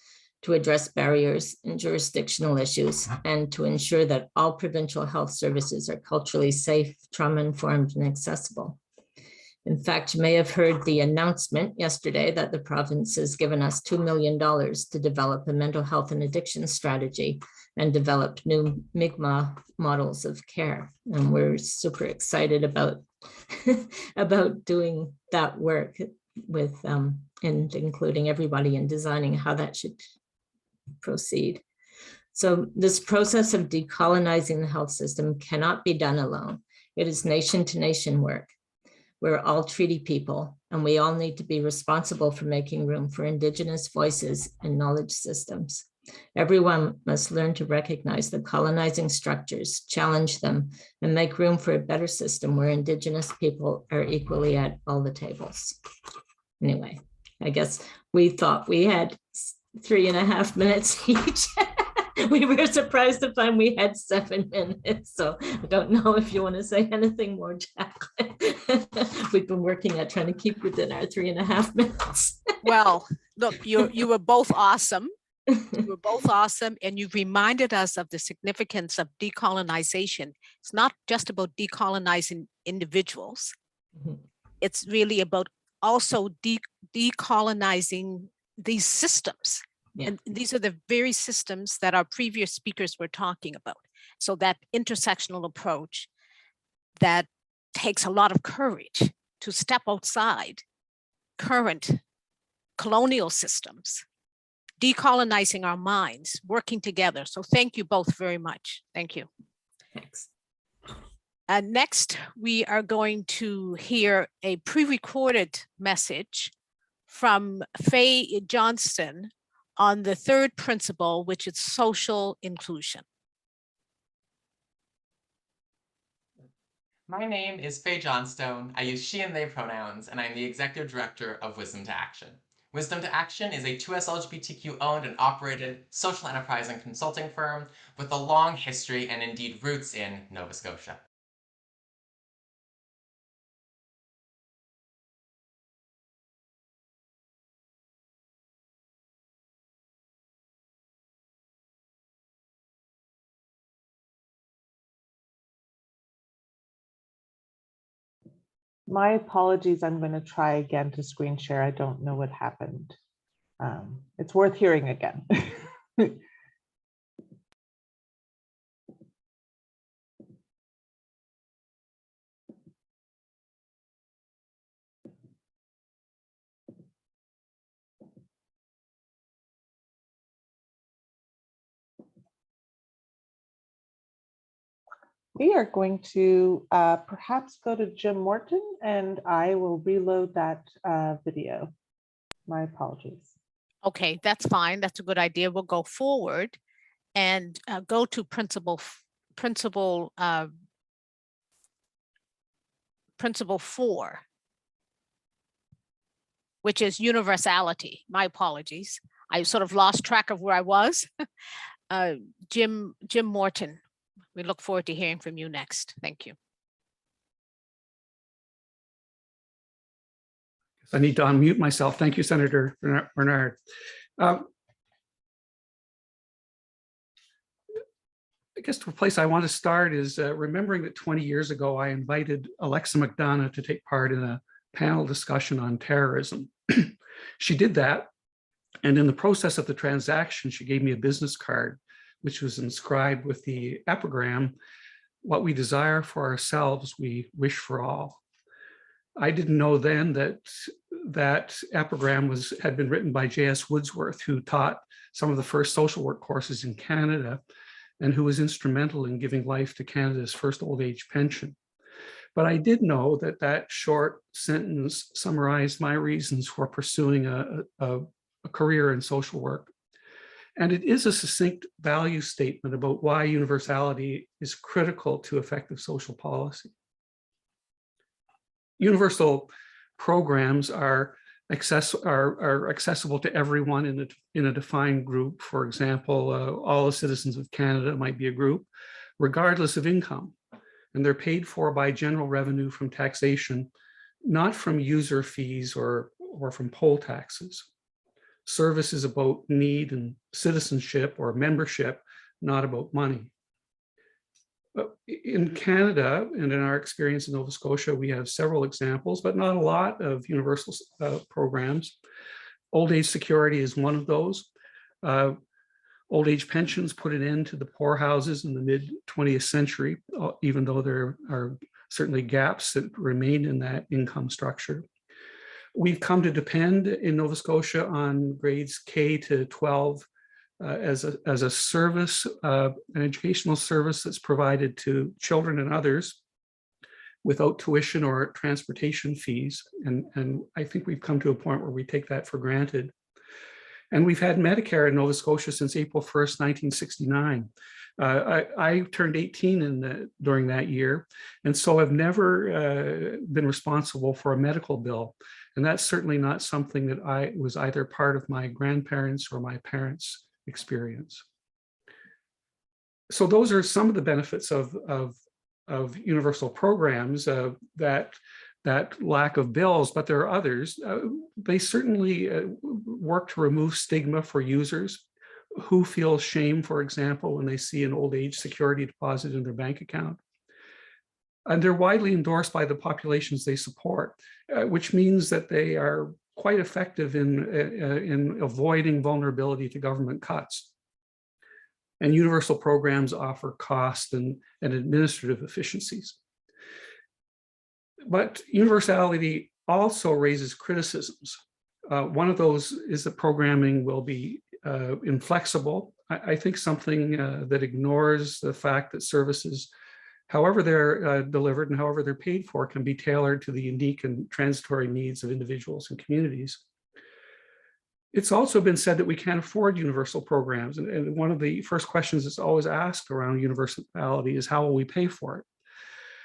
to address barriers and jurisdictional issues and to ensure that all provincial health services are culturally safe, trauma-informed, and accessible. In fact, you may have heard the announcement yesterday that the province has given us $2 million to develop a mental health and addiction strategy and develop new Mi'kmaq models of care. And we're super excited about, about doing that work with and including everybody in designing how that should proceed. So this process of decolonizing the health system cannot be done alone. It is nation to nation work. We're all treaty people, and we all need to be responsible for making room for Indigenous voices and knowledge systems. Everyone must learn to recognize the colonizing structures, challenge them, and make room for a better system where Indigenous people are equally at all the tables. Anyway, I guess we thought we had 3.5 minutes each. We were surprised to find we had 7 minutes. So I don't know if you want to say anything more, Jacqueline. We've been working at trying to keep within our 3.5 minutes.
Well, look, you were both awesome. You were both awesome, and you reminded us of the significance of decolonization. It's not just about decolonizing individuals. Mm-hmm. It's really about also decolonizing these systems. Yeah. And these are the very systems that our previous speakers were talking about. So that intersectional approach that takes a lot of courage to step outside current colonial systems, decolonizing our minds, working together. So thank you both very much. Thank you.
Thanks.
Next, we are going to hear a pre-recorded message from Faye Johnston on the third principle, which is social inclusion.
My name is Faye Johnstone. I use she and they pronouns, and I'm the Executive Director of Wisdom to Action. Wisdom to Action is a 2S LGBTQ owned and operated social enterprise and consulting firm with a long history and indeed roots in Nova Scotia.
My apologies, I'm going to try again to screen share. I don't know what happened. It's worth hearing again. We are going to perhaps go to Jim Morton, and I will reload that video. My apologies.
Okay, that's fine. That's a good idea. We'll go forward and go to principle 4, which is universality. My apologies. I sort of lost track of where I was. Jim Morton, we look forward to hearing from you next. Thank you.
I need to unmute myself. Thank you, Senator Bernard. I guess the place I want to start is remembering that 20 years ago, I invited Alexa McDonough to take part in a panel discussion on terrorism. She did that, and in the process of the transaction, she gave me a business card, which was inscribed with the epigram, "What we desire for ourselves, we wish for all." I didn't know then that that epigram had been written by J.S. Woodsworth, who taught some of the first social work courses in Canada and who was instrumental in giving life to Canada's first old age pension. But I did know that that short sentence summarized my reasons for pursuing a career in social work. And it is a succinct value statement about why universality is critical to effective social policy. Universal programs are accessible to everyone in a defined group. For example, all the citizens of Canada might be a group, regardless of income. And they're paid for by general revenue from taxation, not from user fees or from poll taxes. Service is about need and citizenship or membership, not about money. In Canada and in our experience in Nova Scotia, we have several examples, but not a lot of universal programs. Old age security is one of those. Old age pensions put an end to the poorhouses in the mid-20th century, even though there are certainly gaps that remain in that income structure. We've come to depend in Nova Scotia on grades K to 12 as a service, an educational service that's provided to children and others without tuition or transportation fees. And I think we've come to a point where we take that for granted. And we've had Medicare in Nova Scotia since April 1st, 1969. I turned 18 during that year, and so I've never been responsible for a medical bill. And that's certainly not something that I was either part of my grandparents or my parents' experience. So those are some of the benefits of universal programs, that lack of bills, but there are others. They certainly work to remove stigma for users who feel shame, for example, when they see an old age security deposit in their bank account. And they're widely endorsed by the populations they support, which means that they are quite effective in avoiding vulnerability to government cuts. And universal programs offer cost and administrative efficiencies. But universality also raises criticisms. One of those is that programming will be inflexible. I think something that ignores the fact that services, however they're delivered and however they're paid for, can be tailored to the unique and transitory needs of individuals and communities. It's also been said that we can't afford universal programs. And one of the first questions that's always asked around universality is, how will we pay for it?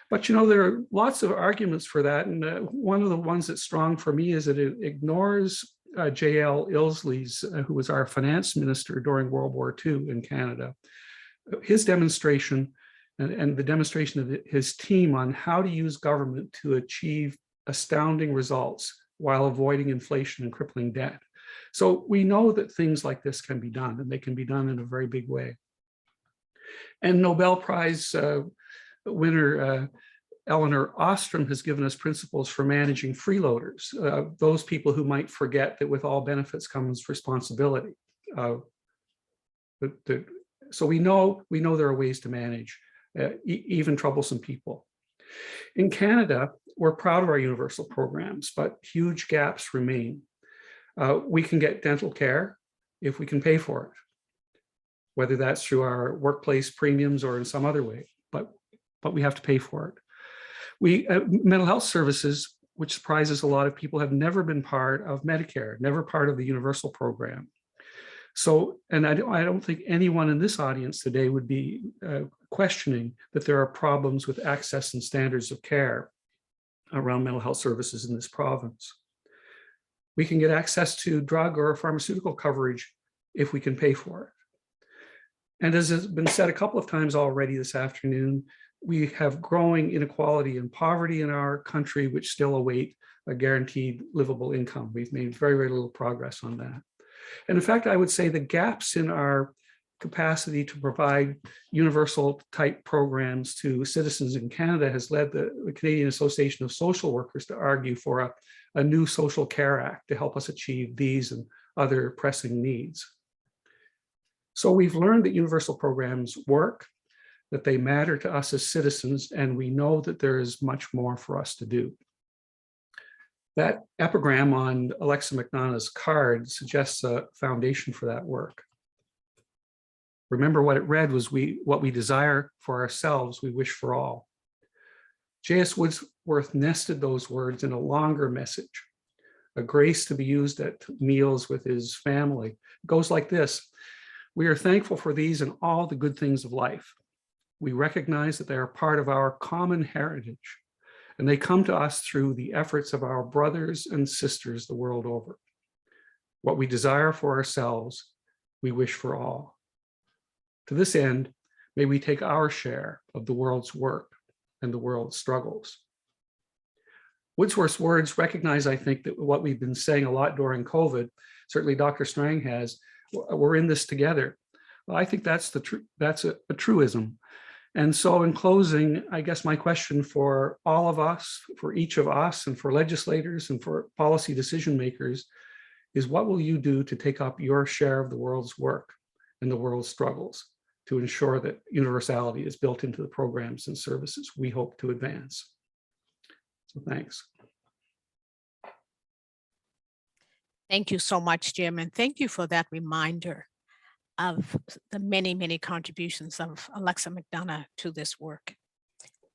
But you know, there are lots of arguments for that. And one of the ones that's strong for me is that it ignores J.L. Ilsley's, who was our finance minister during World War II in Canada. His demonstration and the demonstration of his team on how to use government to achieve astounding results while avoiding inflation and crippling debt. So we know that things like this can be done, and they can be done in a very big way. And Nobel Prize winner Elinor Ostrom has given us principles for managing freeloaders, those people who might forget that with all benefits comes responsibility. So we know there are ways to manage even troublesome people. In Canada, we're proud of our universal programs, but huge gaps remain. We can get dental care if we can pay for it, whether that's through our workplace premiums or in some other way, but we have to pay for it. Mental health services, which surprises a lot of people, have never been part of Medicare, never part of the universal program. So, and I don't think anyone in this audience today would be questioning that there are problems with access and standards of care around mental health services in this province. We can get access to drug or pharmaceutical coverage if we can pay for it. And as has been said a couple of times already this afternoon, we have growing inequality and poverty in our country, which still await a guaranteed livable income. We've made very, very little progress on that. And in fact, I would say the gaps in our capacity to provide universal type programs to citizens in Canada has led the Canadian Association of Social Workers to argue for a new Social Care Act to help us achieve these and other pressing needs. So we've learned that universal programs work, that they matter to us as citizens, and we know that there is much more for us to do. That epigram on Alexa McDonough's card suggests a foundation for that work. Remember what it read was, what we desire for ourselves, we wish for all. J.S. Wordsworth nested those words in a longer message, a grace to be used at meals with his family. It goes like this: we are thankful for these and all the good things of life. We recognize that they are part of our common heritage, and they come to us through the efforts of our brothers and sisters the world over. What we desire for ourselves, we wish for all. To this end, may we take our share of the world's work and the world's struggles. Wordsworth's words recognize, I think, that what we've been saying a lot during COVID, certainly Dr. Strang has, we're in this together. Well, I think that's a truism. And so in closing, I guess my question for all of us, for each of us, and for legislators and for policy decision makers is, what will you do to take up your share of the world's work and the world's struggles to ensure that universality is built into the programs and services we hope to advance? So thanks.
Thank you so much, Jim, and thank you for that reminder of the many, many contributions of Alexa McDonough to this work,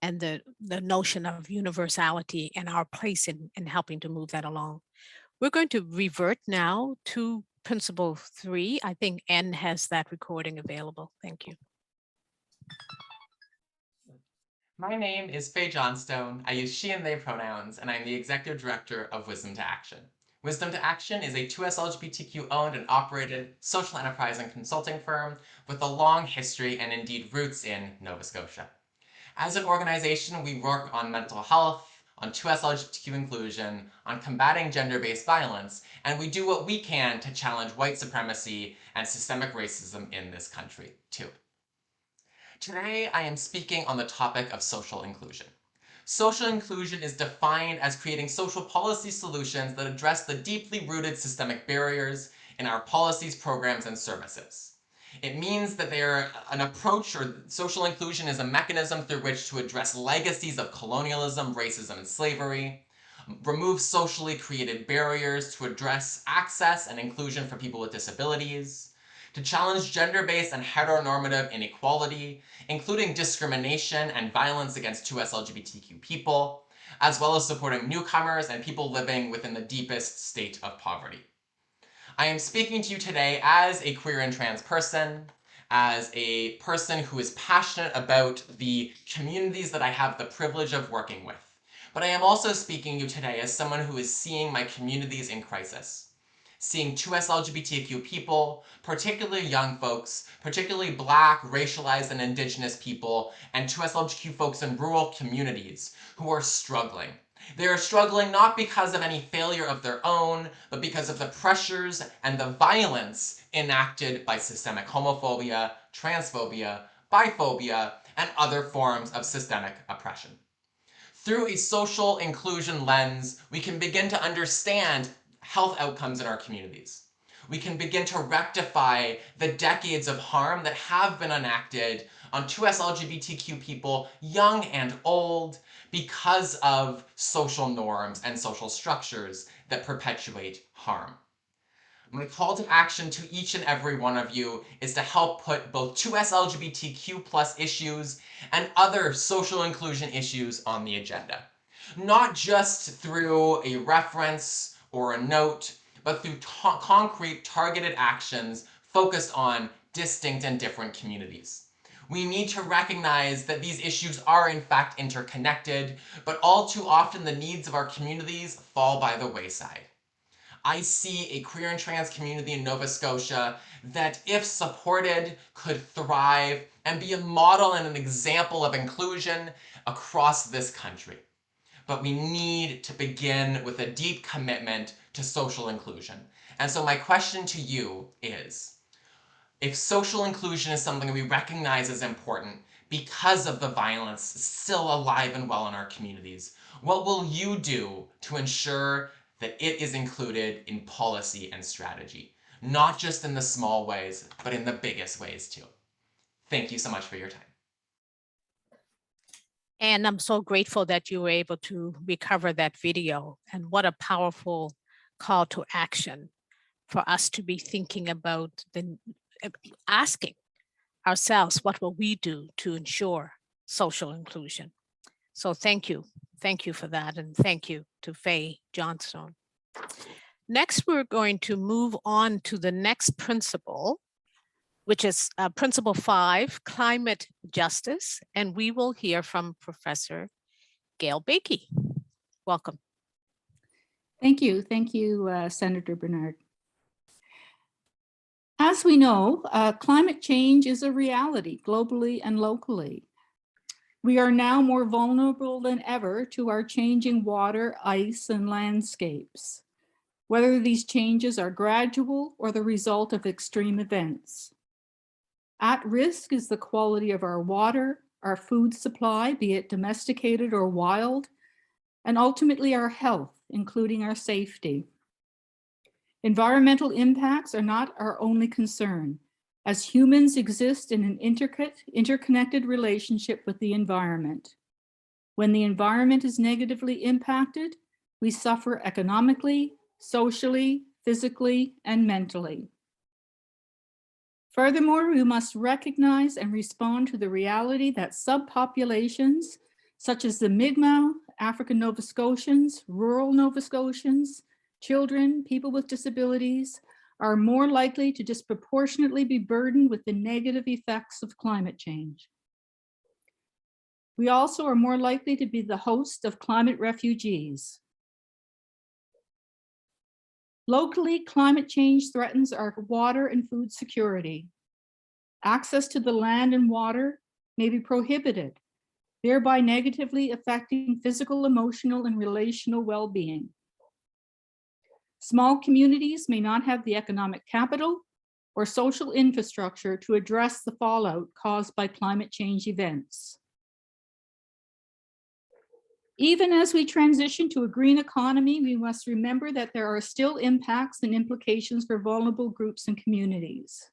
and the notion of universality and our place in helping to move that along. We're going to revert now to Principle 3. I think N has that recording available. Thank you.
My name is Faye Johnstone. I use she and they pronouns, and I'm the Executive Director of Wisdom to Action. Wisdom to Action is a 2S LGBTQ owned and operated social enterprise and consulting firm with a long history and indeed roots in Nova Scotia. As an organization, we work on mental health, on 2S LGBTQ inclusion, on combating gender-based violence, and we do what we can to challenge white supremacy and systemic racism in this country, too. Today, I am speaking on the topic of social inclusion. Social inclusion is defined as creating social policy solutions that address the deeply rooted systemic barriers in our policies, programs, and services. It means that they are an approach, or social inclusion is a mechanism through which to address legacies of colonialism, racism, and slavery, remove socially created barriers to address access and inclusion for people with disabilities, to challenge gender-based and heteronormative inequality, including discrimination and violence against 2S LGBTQ people, as well as supporting newcomers and people living within the deepest state of poverty. I am speaking to you today as a queer and trans person, as a person who is passionate about the communities that I have the privilege of working with. But I am also speaking to you today as someone who is seeing my communities in crisis. seeing 2S LGBTQ people, particularly young folks, particularly Black, racialized, and Indigenous people, and 2S LGBTQ folks in rural communities who are struggling. They are struggling not because of any failure of their own, but because of the pressures and the violence enacted by systemic homophobia, transphobia, biphobia, and other forms of systemic oppression. Through a social inclusion lens, we can begin to understand health outcomes in our communities. We can begin to rectify the decades of harm that have been enacted on 2S LGBTQ people, young and old, because of social norms and social structures that perpetuate harm. My call to action to each and every one of you is to help put both 2S LGBTQ+ issues and other social inclusion issues on the agenda. Not just through a reference or a note, but through concrete targeted actions focused on distinct and different communities. We need to recognize that these issues are in fact interconnected, but all too often the needs of our communities fall by the wayside. I see a queer and trans community in Nova Scotia that, if supported, could thrive and be a model and an example of inclusion across this country. But we need to begin with a deep commitment to social inclusion. And so my question to you is, if social inclusion is something we recognize as important because of the violence still alive and well in our communities, what will you do to ensure that it is included in policy and strategy? Not just in the small ways, but in the biggest ways too. Thank you so much for your time.
And I'm so grateful that you were able to recover that video, and what a powerful call to action for us to be thinking about asking ourselves, what will we do to ensure social inclusion? So thank you for that, and thank you to Faye Johnstone. Next, we're going to move on to the next principle, which is Principle 5, Climate Justice, and we will hear from Professor Gail Bakey. Welcome.
Thank you, Senator Bernard. As we know, climate change is a reality globally and locally. We are now more vulnerable than ever to our changing water, ice, and landscapes, whether these changes are gradual or the result of extreme events. At risk is the quality of our water, our food supply, be it domesticated or wild, and ultimately our health, including our safety. Environmental impacts are not our only concern, as humans exist in an interconnected relationship with the environment. When the environment is negatively impacted, we suffer economically, socially, physically, and mentally. Furthermore, we must recognize and respond to the reality that subpopulations, such as the Mi'kmaq, African Nova Scotians, rural Nova Scotians, children, people with disabilities, are more likely to disproportionately be burdened with the negative effects of climate change. We also are more likely to be the host of climate refugees. Locally, climate change threatens our water and food security. Access to the land and water may be prohibited, thereby negatively affecting physical, emotional, and relational well-being. Small communities may not have the economic capital or social infrastructure to address the fallout caused by climate change events. Even as we transition to a green economy, we must remember that there are still impacts and implications for vulnerable groups and communities.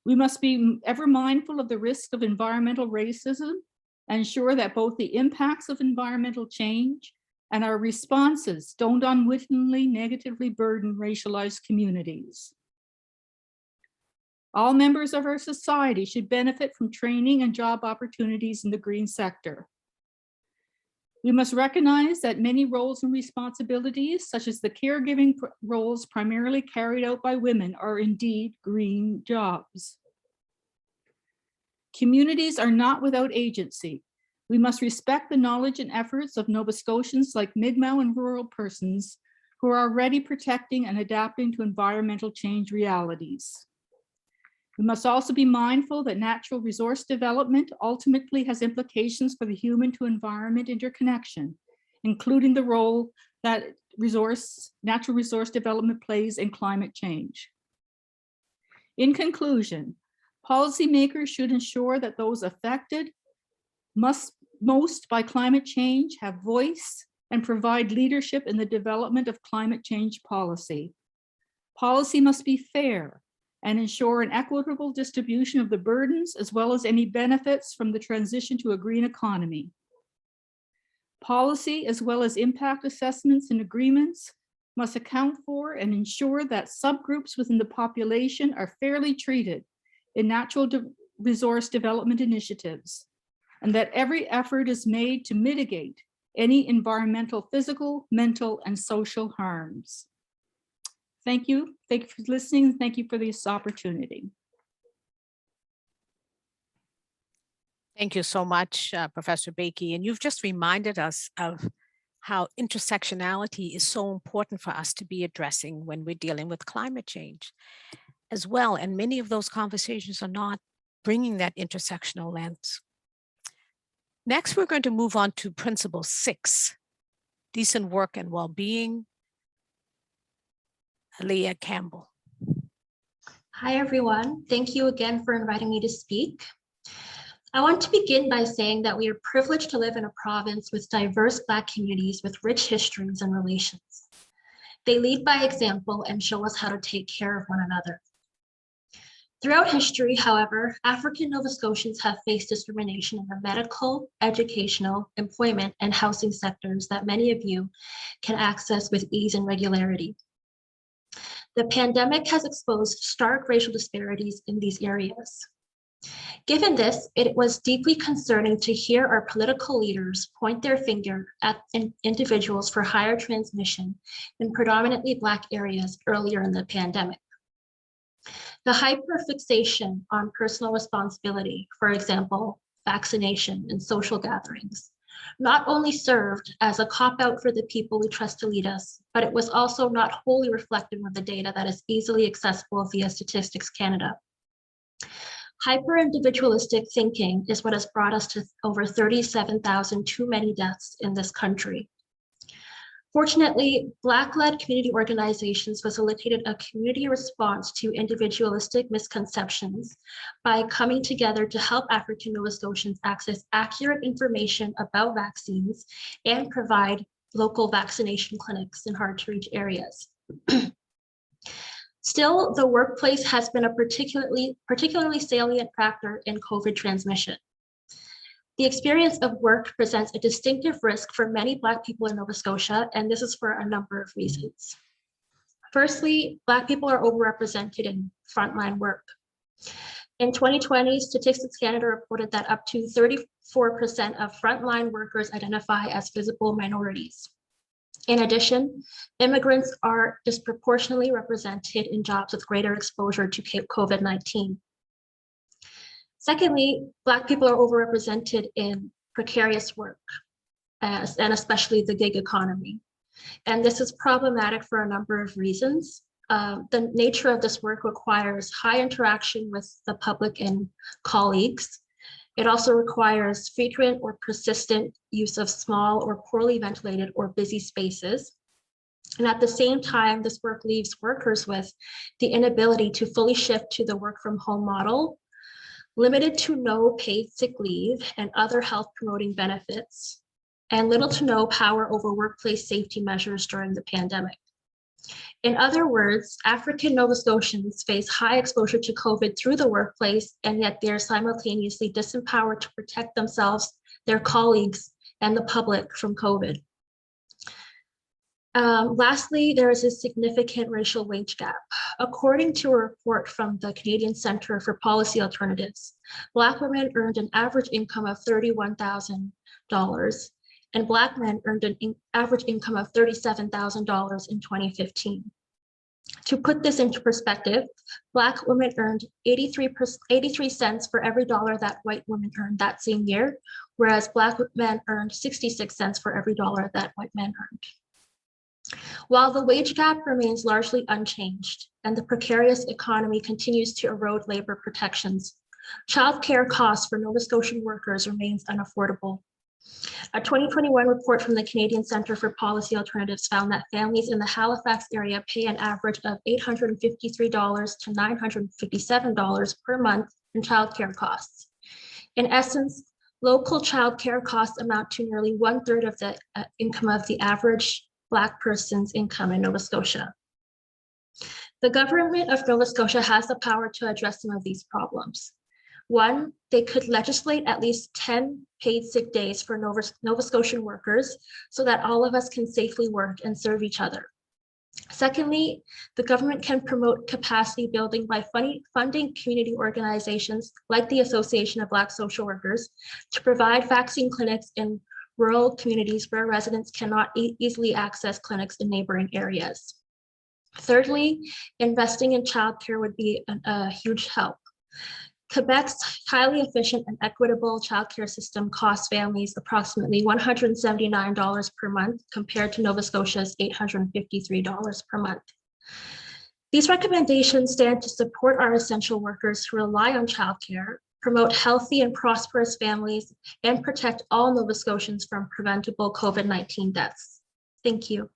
We must be ever mindful of the risk of environmental racism and ensure that both the impacts of environmental change and our responses don't unwittingly negatively burden racialized communities. All members of our society should benefit from training and job opportunities in the green sector. We must recognize that many roles and responsibilities, such as the caregiving roles primarily carried out by women, are indeed green jobs. Communities are not without agency. We must respect the knowledge and efforts of Nova Scotians like Mi'kmaq and rural persons who are already protecting and adapting to environmental change realities. We must also be mindful that natural resource development ultimately has implications for the human to environment interconnection, including the role that natural resource development plays in climate change. In conclusion, policymakers should ensure that those affected most by climate change have voice and provide leadership in the development of climate change policy. Policy must be fair and ensure an equitable distribution of the burdens as well as any benefits from the transition to a green economy. Policy, as well as impact assessments and agreements, must account for and ensure that subgroups within the population are fairly treated in natural resource development initiatives, and that every effort is made to mitigate any environmental, physical, mental, and social harms. Thank you. Thank you for listening, and thank you for this opportunity.
Thank you so much, Professor Bakey. And you've just reminded us of how intersectionality is so important for us to be addressing when we're dealing with climate change as well. And many of those conversations are not bringing that intersectional lens. Next, we're going to move on to Principle 6, decent work and well-being. Leah Campbell.
Hi, everyone. Thank you again for inviting me to speak. I want to begin by saying that we are privileged to live in a province with diverse Black communities with rich histories and relations. They lead by example and show us how to take care of one another. Throughout history, however, African Nova Scotians have faced discrimination in the medical, educational, employment, and housing sectors that many of you can access with ease and regularity. The pandemic has exposed stark racial disparities in these areas. Given this, it was deeply concerning to hear our political leaders point their finger at individuals for higher transmission in predominantly Black areas earlier in the pandemic. The hyperfixation on personal responsibility, for example, vaccination and social gatherings, not only served as a cop-out for the people we trust to lead us, but it was also not wholly reflective of the data that is easily accessible via Statistics Canada. Hyper-individualistic thinking is what has brought us to over 37,000 too many deaths in this country. Fortunately, Black-led community organizations facilitated a community response to individualistic misconceptions by coming together to help African Nova Scotians access accurate information about vaccines and provide local vaccination clinics in hard-to-reach areas. Still, the workplace has been a particularly salient factor in COVID transmission. The experience of work presents a distinctive risk for many Black people in Nova Scotia, and this is for a number of reasons. Firstly, Black people are overrepresented in frontline work. In 2020, Statistics Canada reported that up to 34% of frontline workers identify as visible minorities. In addition, immigrants are disproportionately represented in jobs with greater exposure to COVID-19. Secondly, Black people are overrepresented in precarious work, and especially the gig economy. And this is problematic for a number of reasons. The nature of this work requires high interaction with the public and colleagues. It also requires frequent or persistent use of small or poorly ventilated or busy spaces. And at the same time, this work leaves workers with the inability to fully shift to the work from home model, limited to no paid sick leave and other health promoting benefits, and little to no power over workplace safety measures during the pandemic. In other words, African Nova Scotians face high exposure to COVID through the workplace, and yet they're simultaneously disempowered to protect themselves, their colleagues, and the public from COVID. Lastly, there is a significant racial wage gap. According to a report from the Canadian Centre for Policy Alternatives, Black women earned an average income of $31,000, and Black men earned an average income of $37,000 in 2015. To put this into perspective, Black women earned 83 cents for every dollar that white women earned that same year, whereas Black men earned 66 cents for every dollar that white men earned. While the wage gap remains largely unchanged and the precarious economy continues to erode labor protections, childcare costs for Nova Scotian workers remains unaffordable. A 2021 report from the Canadian Centre for Policy Alternatives found that families in the Halifax area pay an average of $853 to $957 per month in childcare costs. In essence, local childcare costs amount to nearly 1/3 of the income of the average Black person's income in Nova Scotia. The government of Nova Scotia has the power to address some of these problems. One, they could legislate at least 10 paid sick days for Nova Scotian workers so that all of us can safely work and serve each other. Secondly, the government can promote capacity building by funding community organizations like the Association of Black Social Workers to provide vaccine clinics in rural communities where residents cannot easily access clinics in neighboring areas. Thirdly, investing in childcare would be a huge help. Quebec's highly efficient and equitable childcare system costs families approximately $179 per month compared to Nova Scotia's $853 per month. These recommendations stand to support our essential workers who rely on childcare, promote healthy and prosperous families, and protect all Nova Scotians from preventable COVID-19 deaths. Thank you.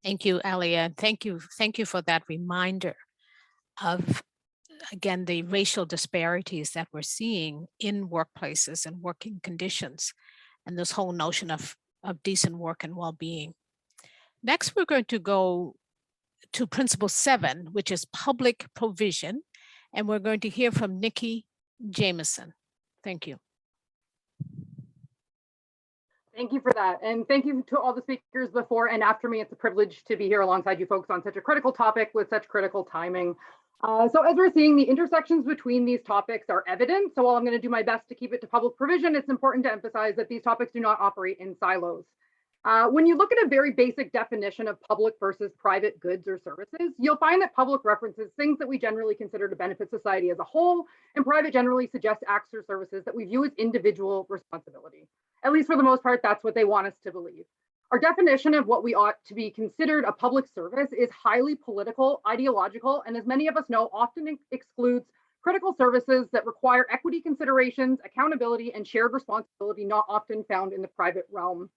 Thank you, Alia. Thank you for that reminder of, again, the racial disparities that we're seeing in workplaces and working conditions, and this whole notion of decent work and well-being. Next, we're going to go to Principle 7, which is public provision, and we're going to hear from Nikki Jameson. Thank you.
Thank you for that. And thank you to all the speakers before and after me. It's a privilege to be here alongside you folks on such a critical topic with such critical timing. So as we're seeing, the intersections between these topics are evident. So while I'm going to do my best to keep it to public provision, it's important to emphasize that these topics do not operate in silos. When you look at a very basic definition of public versus private goods or services, you'll find that public references things that we generally consider to benefit society as a whole, and private generally suggests acts or services that we view as individual responsibility. At least for the most part, that's what they want us to believe. Our definition of what we ought to be considered a public service is highly political, ideological, and as many of us know, often excludes critical services that require equity considerations, accountability, and shared responsibility not often found in the private realm.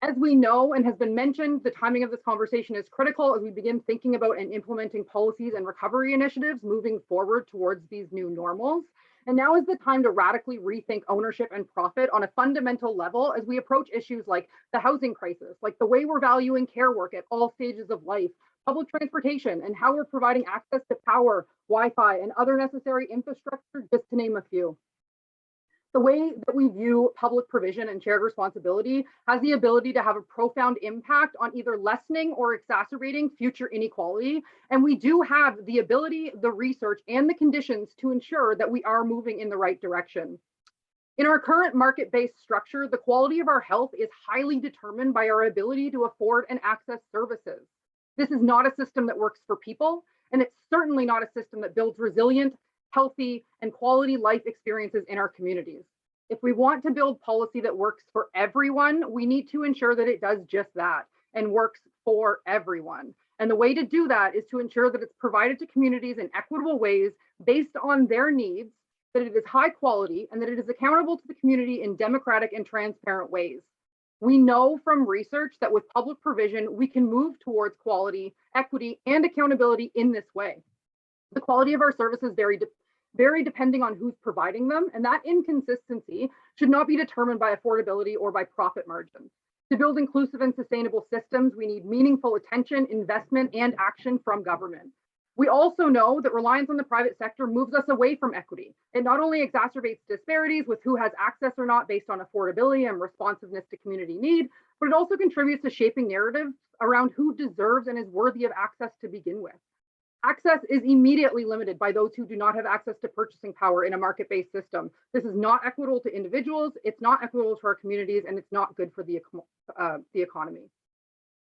As we know and has been mentioned, the timing of this conversation is critical as we begin thinking about and implementing policies and recovery initiatives moving forward towards these new normals. And now is the time to radically rethink ownership and profit on a fundamental level as we approach issues like the housing crisis, like the way we're valuing care work at all stages of life, public transportation, and how we're providing access to power, Wi-Fi, and other necessary infrastructure, just to name a few. The way that we view public provision and shared responsibility has the ability to have a profound impact on either lessening or exacerbating future inequality. And we do have the ability, the research, and the conditions to ensure that we are moving in the right direction. In our current market-based structure, the quality of our health is highly determined by our ability to afford and access services. This is not a system that works for people, and it's certainly not a system that builds resilient, healthy, and quality life experiences in our communities. If we want to build policy that works for everyone, we need to ensure that it does just that and works for everyone. And the way to do that is to ensure that it's provided to communities in equitable ways based on their needs, that it is high quality, and that it is accountable to the community in democratic and transparent ways. We know from research that with public provision, we can move towards quality, equity, and accountability in this way. The quality of our services vary depending on who's providing them, and that inconsistency should not be determined by affordability or by profit margins. To build inclusive and sustainable systems, we need meaningful attention, investment, and action from government. We also know that reliance on the private sector moves us away from equity. It not only exacerbates disparities with who has access or not based on affordability and responsiveness to community need, but it also contributes to shaping narratives around who deserves and is worthy of access to begin with. Access is immediately limited by those who do not have access to purchasing power in a market-based system. This is not equitable to individuals, it's not equitable to our communities, and it's not good for the economy.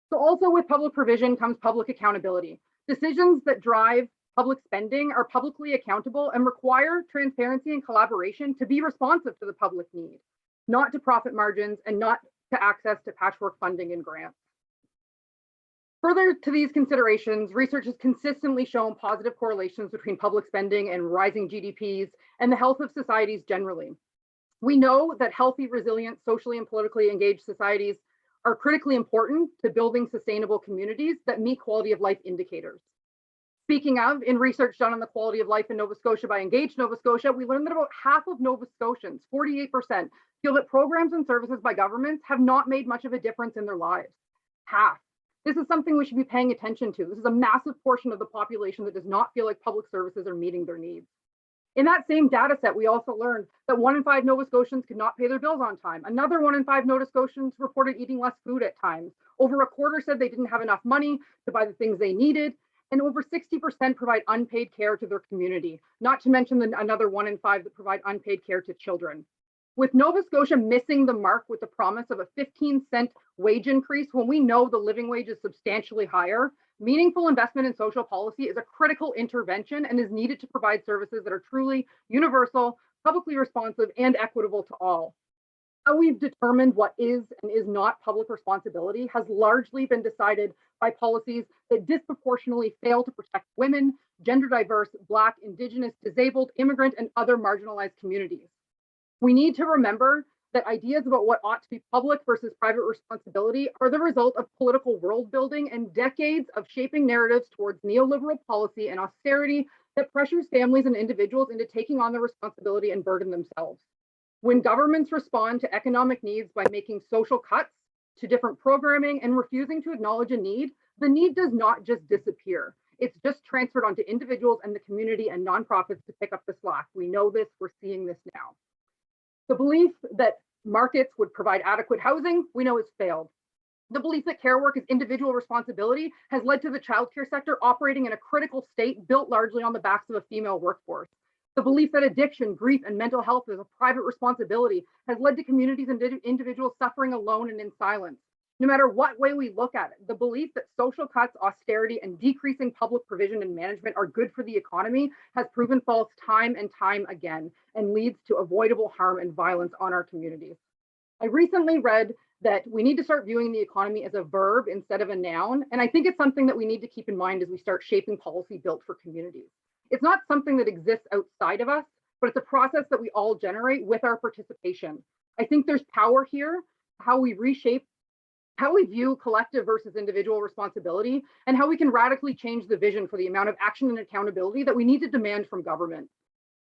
So also with public provision comes public accountability. Decisions that drive public spending are publicly accountable and require transparency and collaboration to be responsive to the public need, not to profit margins and not to access to patchwork funding and grants. Further to these considerations, research has consistently shown positive correlations between public spending and rising GDPs and the health of societies generally. We know that healthy, resilient, socially and politically engaged societies are critically important to building sustainable communities that meet quality of life indicators. Speaking of, in research done on the quality of life in Nova Scotia by Engage Nova Scotia, we learned that about half of Nova Scotians, 48%, feel that programs and services by governments have not made much of a difference in their lives. Half. This is something we should be paying attention to. This is a massive portion of the population that does not feel like public services are meeting their needs. In that same data set, we also learned that 1 in 5 Nova Scotians could not pay their bills on time. Another 1 in 5 Nova Scotians reported eating less food at times. Over a quarter said they didn't have enough money to buy the things they needed. And over 60% provide unpaid care to their community, not to mention another 1 in 5 that provide unpaid care to children. With Nova Scotia missing the mark with the promise of a 15-cent wage increase when we know the living wage is substantially higher, meaningful investment in social policy is a critical intervention and is needed to provide services that are truly universal, publicly responsive, and equitable to all. How we've determined what is and is not public responsibility has largely been decided by policies that disproportionately fail to protect women, gender diverse, Black, Indigenous, disabled, immigrant, and other marginalized communities. We need to remember that ideas about what ought to be public versus private responsibility are the result of political world building and decades of shaping narratives towards neoliberal policy and austerity that pressures families and individuals into taking on the responsibility and burden themselves. When governments respond to economic needs by making social cuts to different programming and refusing to acknowledge a need, the need does not just disappear. It's just transferred onto individuals and the community and nonprofits to pick up the slack. We know this, we're seeing this now. The belief that markets would provide adequate housing, we know has failed. The belief that care work is individual responsibility has led to the childcare sector operating in a critical state built largely on the backs of a female workforce. The belief that addiction, grief, and mental health is a private responsibility has led to communities and individuals suffering alone and in silence. No matter what way we look at it, the belief that social cuts, austerity, and decreasing public provision and management are good for the economy has proven false time and time again and leads to avoidable harm and violence on our communities. I recently read that we need to start viewing the economy as a verb instead of a noun, and I think it's something that we need to keep in mind as we start shaping policy built for communities. It's not something that exists outside of us, but it's a process that we all generate with our participation. I think there's power here, how we reshape how we view collective versus individual responsibility, and how we can radically change the vision for the amount of action and accountability that we need to demand from government.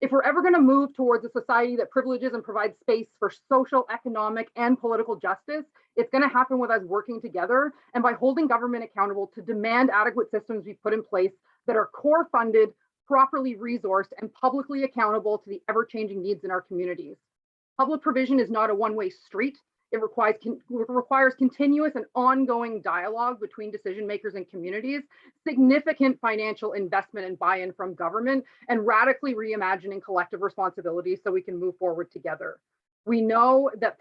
If we're ever going to move towards a society that privileges and provides space for social, economic, and political justice, it's going to happen with us working together and by holding government accountable to demand adequate systems be put in place that are core funded, properly resourced, and publicly accountable to the ever-changing needs in our communities. Public provision is not a one-way street. It requires continuous and ongoing dialogue between decision makers and communities, significant financial investment and buy-in from government, and radically reimagining collective responsibility so we can move forward together. We know that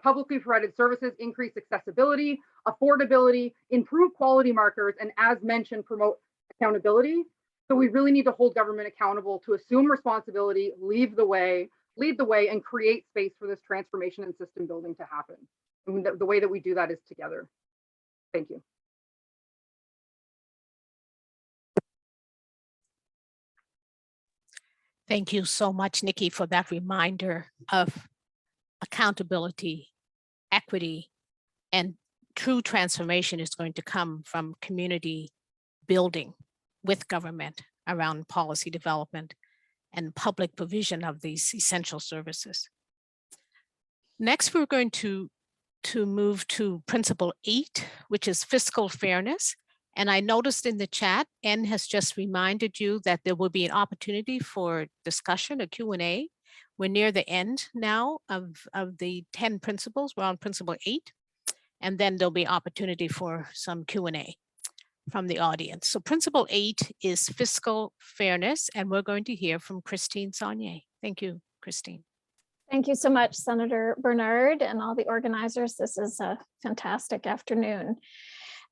publicly provided services increase accessibility, affordability, improve quality markers, and as mentioned, promote accountability. So we really need to hold government accountable to assume responsibility, lead the way, and create space for this transformation and system building to happen. And the way that we do that is together. Thank you.
Thank you so much, Nikki, for that reminder of accountability, equity, and true transformation is going to come from community building with government around policy development and public provision of these essential services. Next, we're going to move to Principle 8, which is Fiscal Fairness. And I noticed in the chat, N has just reminded you that there will be an opportunity for discussion, a Q&A. We're near the end now of the 10 principles. We're on Principle 8. And then there'll be opportunity for some Q&A from the audience. So Principle 8 is Fiscal Fairness, and we're going to hear from Christine Saunier. Thank you, Christine.
Thank you so much, Senator Bernard and all the organizers. This is a fantastic afternoon.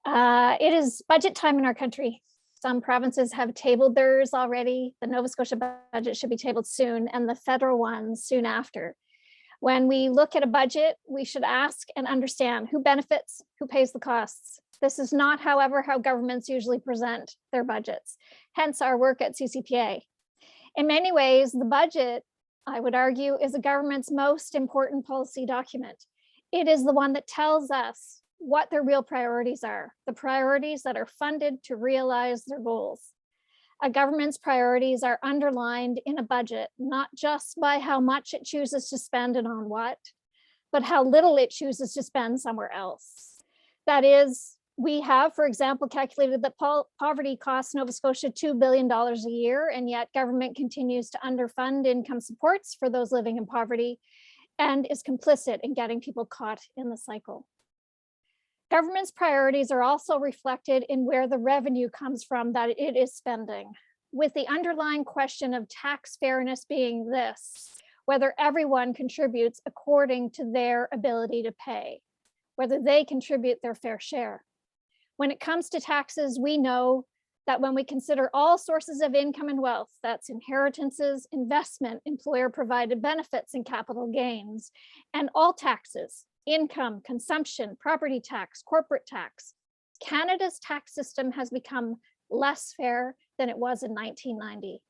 It is budget time in our country. Some provinces have tabled theirs already. The Nova Scotia budget should be tabled soon, and the federal one soon after. When we look at a budget, we should ask and understand who benefits, who pays the costs. This is not, however, how governments usually present their budgets, hence our work at CCPA. In many ways, the budget, I would argue, is the government's most important policy document. It is the one that tells us what their real priorities are, the priorities that are funded to realize their goals. A government's priorities are underlined in a budget, not just by how much it chooses to spend and on what, but how little it chooses to spend somewhere else. That is, we have, for example, calculated that poverty costs Nova Scotia $2 billion a year, and yet government continues to underfund income supports for those living in poverty and is complicit in getting people caught in the cycle. Government's priorities are also reflected in where the revenue comes from that it is spending, with the underlying question of tax fairness being this: whether everyone contributes according to their ability to pay, whether they contribute their fair share. When it comes to taxes, we know that when we consider all sources of income and wealth, that's inheritances, investment, employer-provided benefits, and capital gains, and all taxes, income, consumption, property tax, corporate tax, Canada's tax system has become less fair than it was in 1990.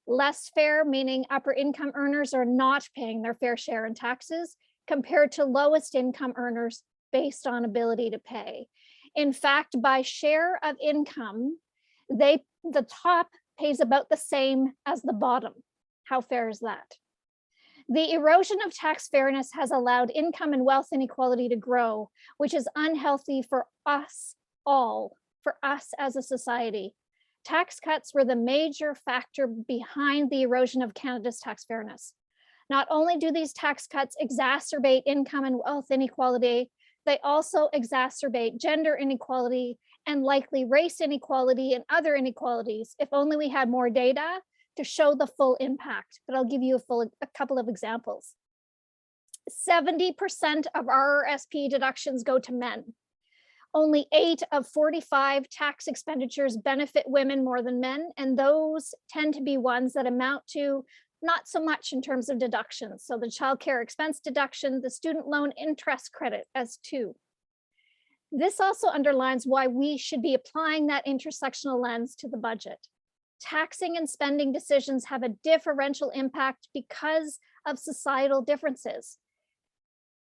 Less fair meaning upper income earners are not paying their fair share in taxes compared to lowest income earners based on ability to pay. In fact, by share of income, the top pays about the same as the bottom. How fair is that? The erosion of tax fairness has allowed income and wealth inequality to grow, which is unhealthy for us all, for us as a society. Tax cuts were the major factor behind the erosion of Canada's tax fairness. Not only do these tax cuts exacerbate income and wealth inequality, they also exacerbate gender inequality and likely race inequality and other inequalities. If only we had more data to show the full impact, but I'll give you a couple of examples. 70% of RRSP deductions go to men. Only 8 of 45 tax expenditures benefit women more than men, and those tend to be ones that amount to not so much in terms of deductions. So the child care expense deduction, the student loan interest credit as 2. This also underlines why we should be applying that intersectional lens to the budget. Taxing and spending decisions have a differential impact because of societal differences.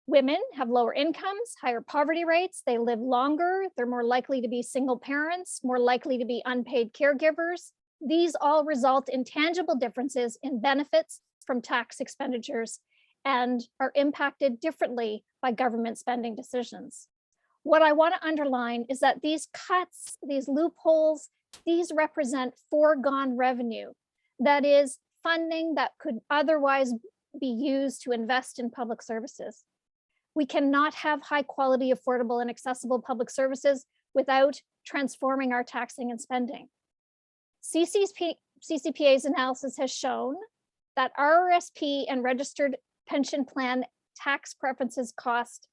Women have lower incomes, higher poverty rates, they live longer, they're more likely to be single parents, more likely to be unpaid caregivers. These all result in tangible differences in benefits from tax expenditures and are impacted differently by government spending decisions. What I want to underline is that these cuts, these loopholes, these represent foregone revenue. That is funding that could otherwise be used to invest in public services. We cannot have high quality, affordable, and accessible public services without transforming our taxing and spending. CCPA's analysis has shown that RRSP and registered pension plan tax preferences cost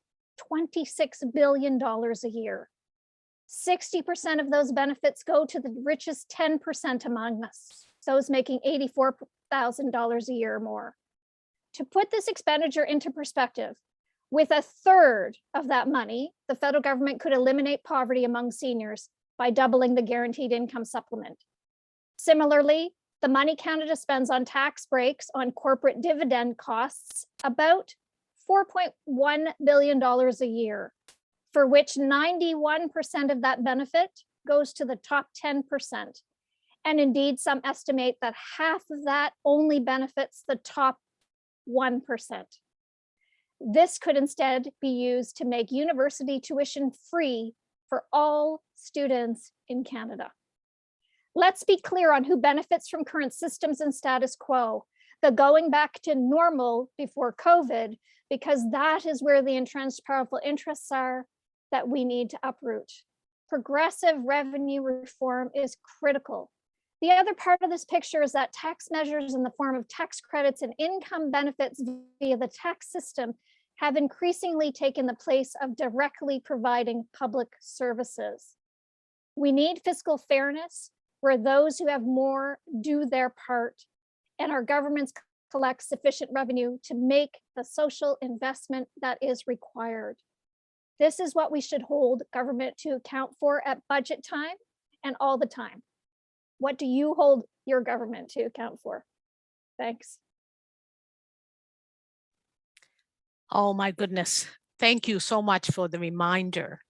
$26 billion a year. 60% of those benefits go to the richest 10% among us, those making $84,000 a year or more. To put this expenditure into perspective, with 1/3 of that money, the federal government could eliminate poverty among seniors by doubling the guaranteed income supplement. Similarly, the money Canada spends on tax breaks on corporate dividend costs about $4.1 billion a year, for which 91% of that benefit goes to the top 10%. And indeed, some estimate that half of that only benefits the top 1%. This could instead be used to make university tuition free for all students in Canada. Let's be clear on who benefits from current systems and status quo, the going back to normal before COVID, because that is where the entrenched powerful interests are that we need to uproot. Progressive revenue reform is critical. The other part of this picture is that tax measures in the form of tax credits and income benefits via the tax system have increasingly taken the place of directly providing public services. We need fiscal fairness, where those who have more do their part, and our governments collect sufficient revenue to make the social investment that is required. This is what we should hold government to account for at budget time and all the time. What do you hold your government to account for? Thanks.
Oh my goodness. Thank you so much for the reminder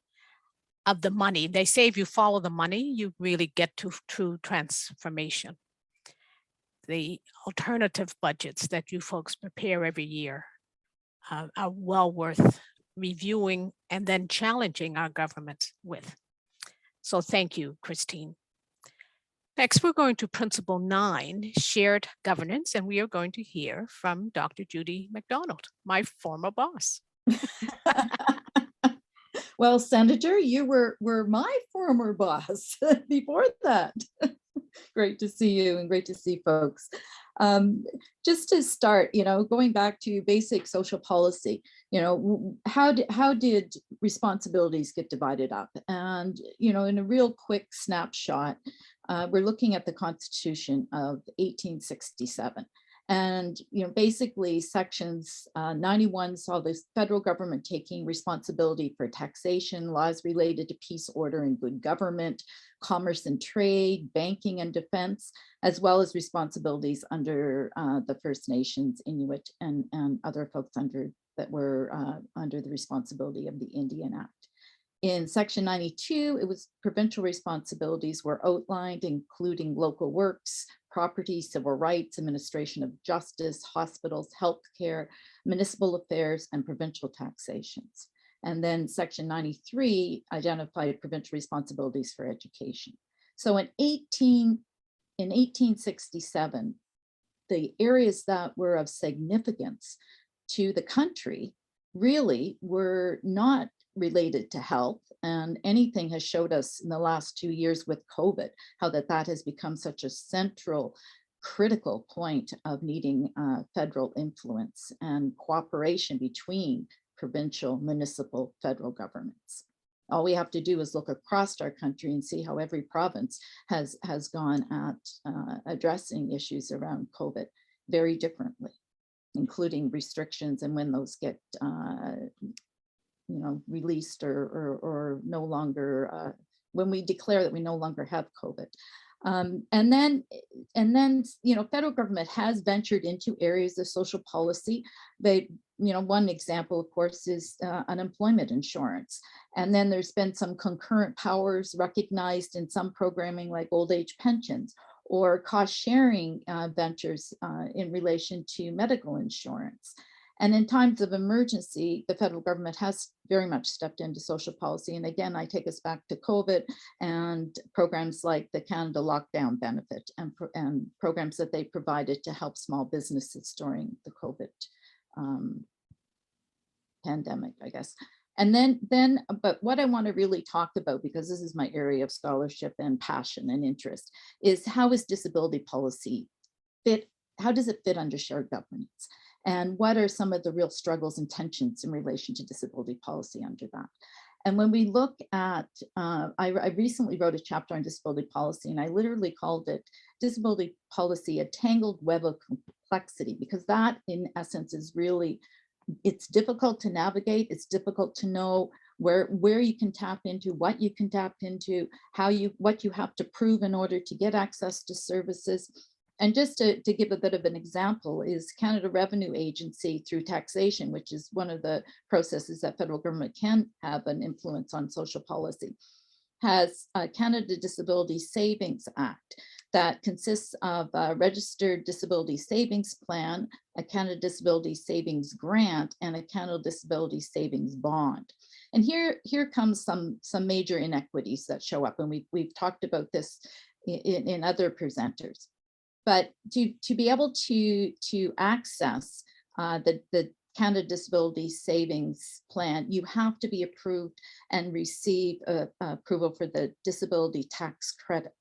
of the money. They say if you follow the money, you really get to true transformation. The alternative budgets that you folks prepare every year are well worth reviewing and then challenging our government with. So thank you, Christine. Next, we're going to Principle 9, Shared Governance, and we are going to hear from Dr. Judy McDonald, my former boss.
Well, Senator, you were my former boss before that. Great to see you and great to see folks. Just to start, going back to basic social policy, how did responsibilities get divided up? And, in a real quick snapshot, we're looking at the Constitution of 1867. And, basically sections 91 saw the federal government taking responsibility for taxation, laws related to peace, order, and good government, commerce and trade, banking and defense, as well as responsibilities under the First Nations, Inuit, and other folks that were under the responsibility of the Indian Act. In Section 92, it was provincial responsibilities were outlined, including local works, property, civil rights, administration of justice, hospitals, healthcare, municipal affairs, and provincial taxations. And then Section 93 identified provincial responsibilities for education. So in 1867, the areas that were of significance to the country really were not related to health, and anything has showed us in the last 2 years with COVID, how that has become such a central, critical point of needing federal influence and cooperation between provincial, municipal, federal governments. All we have to do is look across our country and see how every province has gone at addressing issues around COVID very differently, including restrictions and when those get released or no longer, when we declare that we no longer have COVID. And then, federal government has ventured into areas of social policy. One example, of course, is unemployment insurance. And then there's been some concurrent powers recognized in some programming like old age pensions or cost sharing ventures in relation to medical insurance. And in times of emergency, the federal government has very much stepped into social policy. And again, I take us back to COVID and programs like the Canada Lockdown Benefit and programs that they provided to help small businesses during the COVID pandemic, I guess. And then, but what I want to really talk about, because this is my area of scholarship and passion and interest, is how is disability policy fit? How does it fit under shared governance? And what are some of the real struggles and tensions in relation to disability policy under that? And when we look at, I recently wrote a chapter on disability policy, and I literally called it Disability Policy, a Tangled Web of Complexity, because that in essence is really, it's difficult to navigate. It's difficult to know where you can tap into, what you can tap into, what you have to prove in order to get access to services. And just to give a bit of an example is Canada Revenue Agency through taxation, which is one of the processes that federal government can have an influence on social policy, has a Canada Disability Savings Act that consists of a registered disability savings plan, a Canada Disability Savings Grant, and a Canada Disability Savings Bond. And here comes some major inequities that show up, and we've talked about this in other presenters. But to be able to access the Canada Disability Savings Plan, you have to be approved and receive approval for the disability tax credit.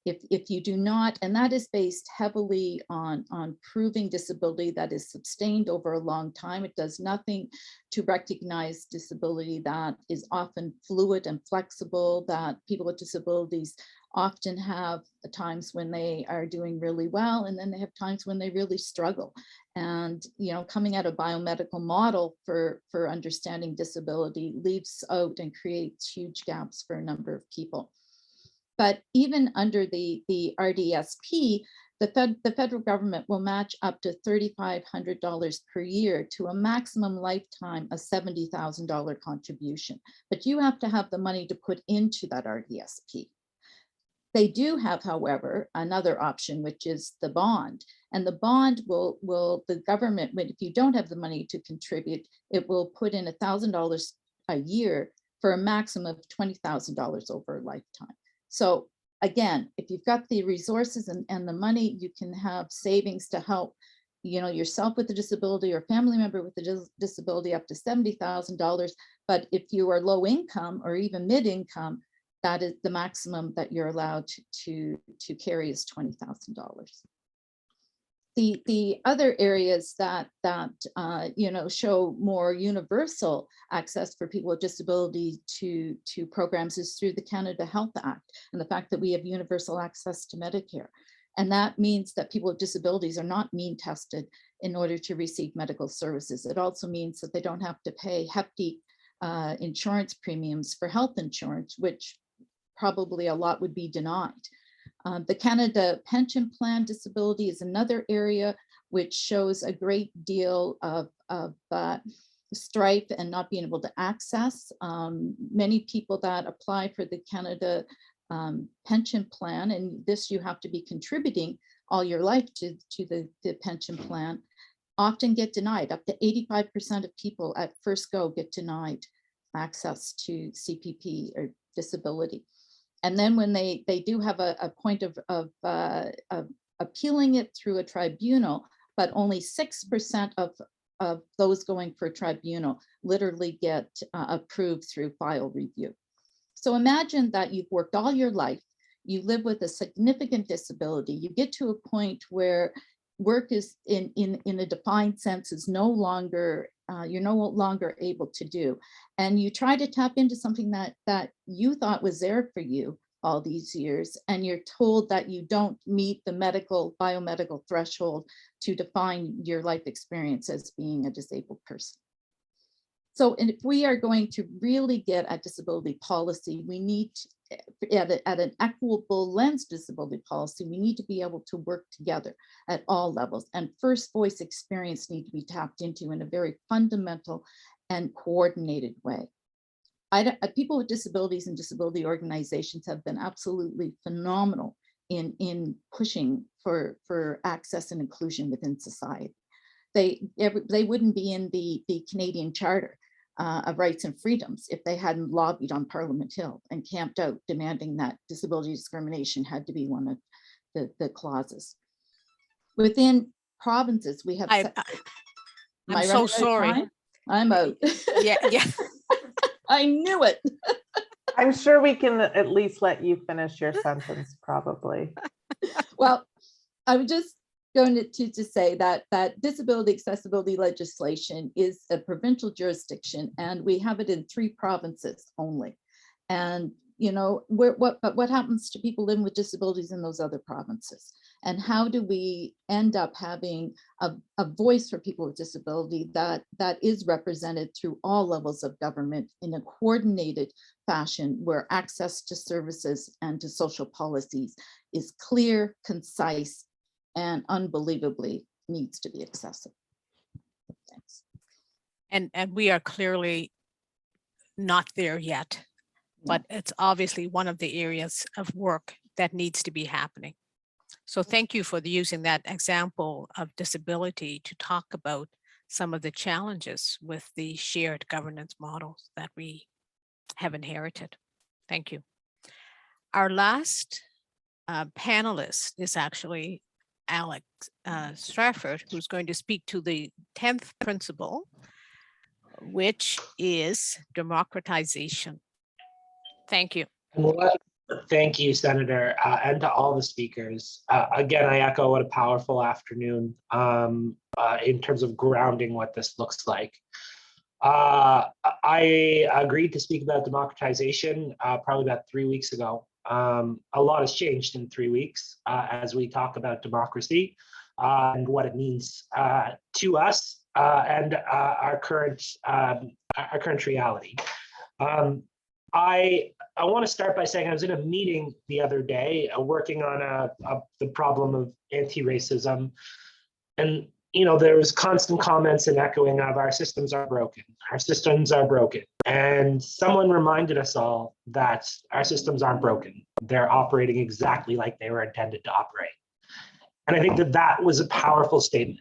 If you do not, and that is based heavily on proving disability that is sustained over a long time. It does nothing to recognize disability that is often fluid and flexible, that people with disabilities often have times when they are doing really well, and then they have times when they really struggle. And, you know, coming out of biomedical model for understanding disability leaves out and creates huge gaps for a number of people. But even under the RDSP, the federal government will match up to $3,500 per year to a maximum lifetime of $70,000 contribution. But you have to have the money to put into that RDSP. They do have, however, another option, which is the bond. And the bond will the government, if you don't have the money to contribute, it will put in $1,000 a year for a maximum of $20,000 over a lifetime. So again, if you've got the resources and the money, you can have savings to help, you know, yourself with a disability or family member with a disability up to $70,000. But if you are low income or even mid-income, that is the maximum that you're allowed to carry is $20,000. The other areas that you know, show more universal access for people with disability to programs is through the Canada Health Act and the fact that we have universal access to Medicare. And that means that people with disabilities are not mean tested in order to receive medical services. It also means that they don't have to pay hefty insurance premiums for health insurance, which probably a lot would be denied. The Canada Pension Plan disability is another area which shows a great deal of strife and not being able to access. Many people that apply for the Canada Pension Plan, and this you have to be contributing all your life to the pension plan, often get denied. Up to 85% of people at first go get denied access to CPP or disability. And then when they do have a point of appealing it through a tribunal, but only 6% of those going for a tribunal literally get approved through file review. So imagine that you've worked all your life, you live with a significant disability, you get to a point where work is in a defined sense is no longer, you're no longer able to do. And you try to tap into something that you thought was there for you all these years, and you're told that you don't meet the biomedical threshold to define your life experience as being a disabled person. So if we are going to really get at disability policy, we need at an equitable lens disability policy, we need to be able to work together at all levels, and first voice experience need to be tapped into in a very fundamental and coordinated way. People with disabilities and disability organizations have been absolutely phenomenal in pushing for access and inclusion within society. They wouldn't be in the Canadian Charter of Rights and Freedoms if they hadn't lobbied on Parliament Hill and camped out demanding that disability discrimination had to be one of the clauses. Within provinces, we have.
I'm so sorry.
I'm out.
Yeah.
I knew it.
I'm sure we can at least let you finish your sentence, probably.
Well, I was just going to say that disability accessibility legislation is a provincial jurisdiction, and we have it in 3 provinces only. And you know, what happens to people living with disabilities in those other provinces? And how do we end up having a voice for people with disability that is represented through all levels of government in a coordinated fashion, where access to services and to social policies is clear, concise, and unbelievably needs to be accessible. Thanks.
And we are clearly not there yet, but it's obviously one of the areas of work that needs to be happening. So thank you for using that example of disability to talk about some of the challenges with the shared governance models that we have inherited. Thank you. Our last panelist is actually Alex Strafford, who's going to speak to the 10th principle, which is democratization. Thank you.
Thank you, Senator, and to all the speakers. Again, I echo what a powerful afternoon in terms of grounding what this looks like. I agreed to speak about democratization probably about 3 weeks ago. A lot has changed in 3 weeks as we talk about democracy. and what it means to us and our current reality. I want to start by saying I was in a meeting the other day working on the problem of anti-racism, and there was constant comments and echoing of our systems are broken. Our systems are broken. And someone reminded us all that our systems aren't broken. They're operating exactly like they were intended to operate. And I think that was a powerful statement.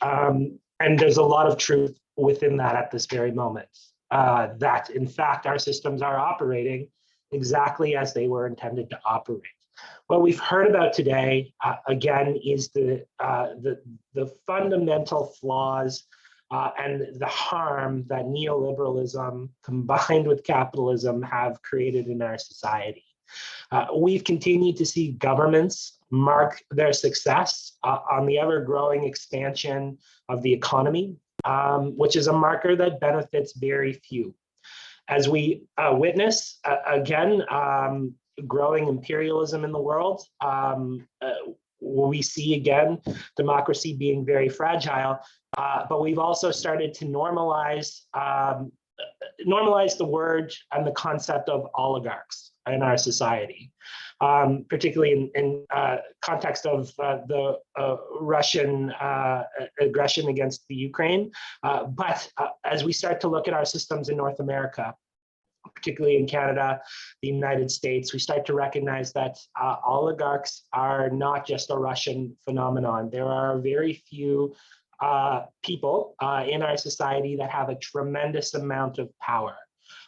And there's a lot of truth within that at this very moment, that in fact, our systems are operating exactly as they were intended to operate. What we've heard about today, again, is the fundamental flaws and the harm that neoliberalism combined with capitalism have created in our society. We've continued to see governments mark their success on the ever-growing expansion of the economy, which is a marker that benefits very few. As we witness, again, growing imperialism in the world, we see again democracy being very fragile, but we've also started to normalize the word and the concept of oligarchs in our society, particularly in context of the Russian aggression against the Ukraine. But as we start to look at our systems in North America, particularly in Canada, the United States, we start to recognize that oligarchs are not just a Russian phenomenon. There are very few people in our society that have a tremendous amount of power.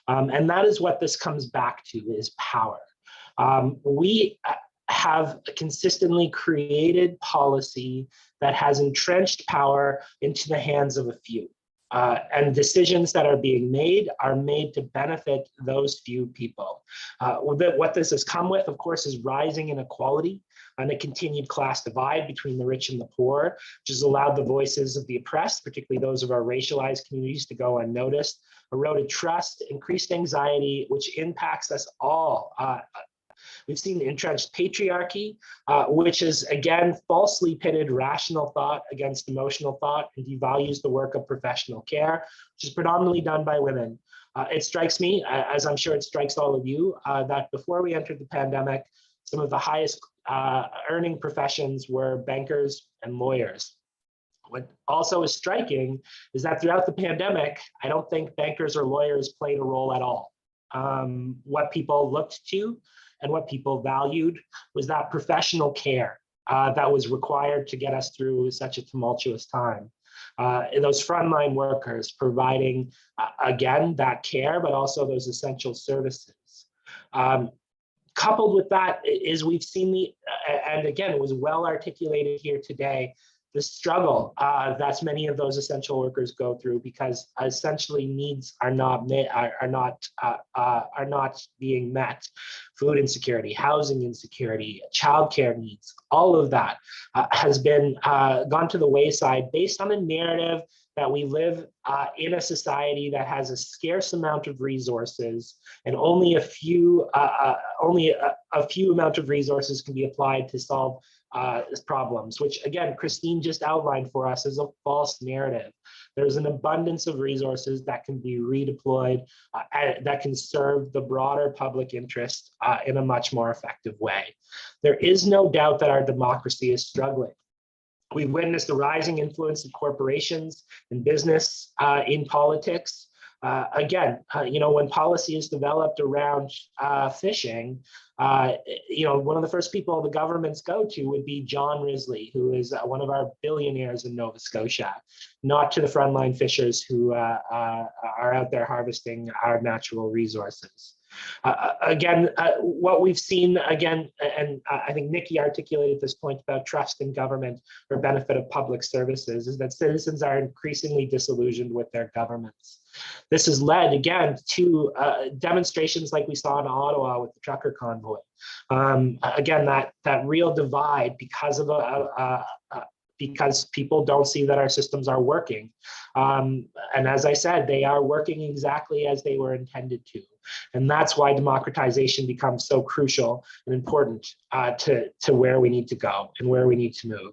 And that is what this comes back to, is power. We have consistently created policy that has entrenched power into the hands of a few. And decisions that are being made to benefit those few people. What this has come with, of course, is rising inequality and a continued class divide between the rich and the poor, which has allowed the voices of the oppressed, particularly those of our racialized communities, to go unnoticed, eroded trust, increased anxiety, which impacts us all. We've seen entrenched patriarchy, which is, again, falsely pitted rational thought against emotional thought and devalues the work of professional care, which is predominantly done by women. It strikes me, as I'm sure it strikes all of you, that before we entered the pandemic, some of the highest earning professions were bankers and lawyers. What also is striking is that throughout the pandemic, I don't think bankers or lawyers played a role at all. What people looked to and what people valued was that professional care that was required to get us through such a tumultuous time. Those frontline workers providing, again, that care, but also those essential services. Coupled with that is we've seen and again, it was well articulated here today, the struggle that many of those essential workers go through, because essentially needs are not being met. Food insecurity, housing insecurity, childcare needs, all of that has been gone to the wayside based on a narrative that we live in a society that has a scarce amount of resources, and only a few amount of resources can be applied to solve problems, which again, Christine just outlined for us as a false narrative. There's an abundance of resources that can be redeployed, that can serve the broader public interest in a much more effective way. There is no doubt that our democracy is struggling. We've witnessed the rising influence of corporations and business in politics. When policy is developed around fishing, one of the first people the governments go to would be John Risley, who is one of our billionaires in Nova Scotia, not to the frontline fishers who are out there harvesting our natural resources. What we've seen again, and I think Nikki articulated this point about trust in government for benefit of public services, is that citizens are increasingly disillusioned with their governments. This has led again to demonstrations like we saw in Ottawa with the trucker convoy. That real divide because people don't see that our systems are working. And as I said, they are working exactly as they were intended to. And that's why democratization becomes so crucial and important to where we need to go and where we need to move.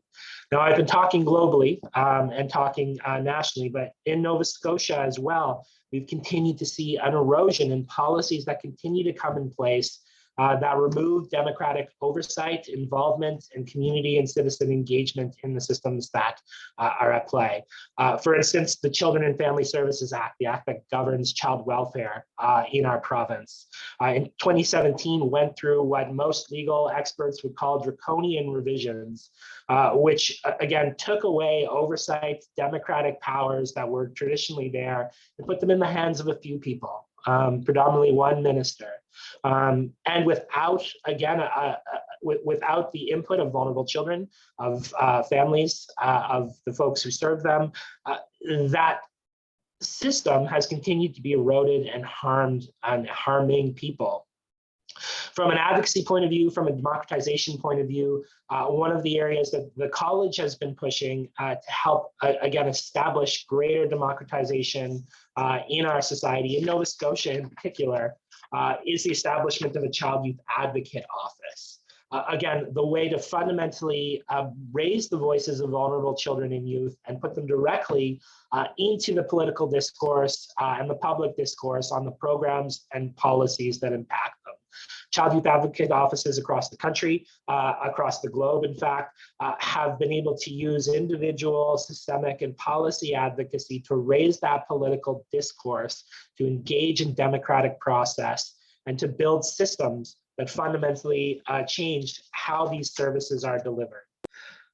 Now, I've been talking globally and talking nationally, but in Nova Scotia as well, we've continued to see an erosion in policies that continue to come in place that remove democratic oversight, involvement, and community and citizen engagement in the systems that are at play. For instance, the Children and Family Services Act, the act that governs child welfare in our province, in 2017 went through what most legal experts would call draconian revisions, which again took away oversight, democratic powers that were traditionally there and put them in the hands of a few people. Predominantly one minister, and without, again, without the input of vulnerable children, of families, of the folks who serve them, that system has continued to be eroded and harmed and harming people. From an advocacy point of view, from a democratization point of view, one of the areas that the college has been pushing to help, again, establish greater democratization in our society, in Nova Scotia in particular, is the establishment of a child youth advocate office. Again, the way to fundamentally raise the voices of vulnerable children and youth and put them directly into the political discourse and the public discourse on the programs and policies that impact them. Child youth advocate offices across the country, across the globe, in fact, have been able to use individual, systemic, and policy advocacy to raise that political discourse, to engage in democratic process, and to build systems that fundamentally change how these services are delivered.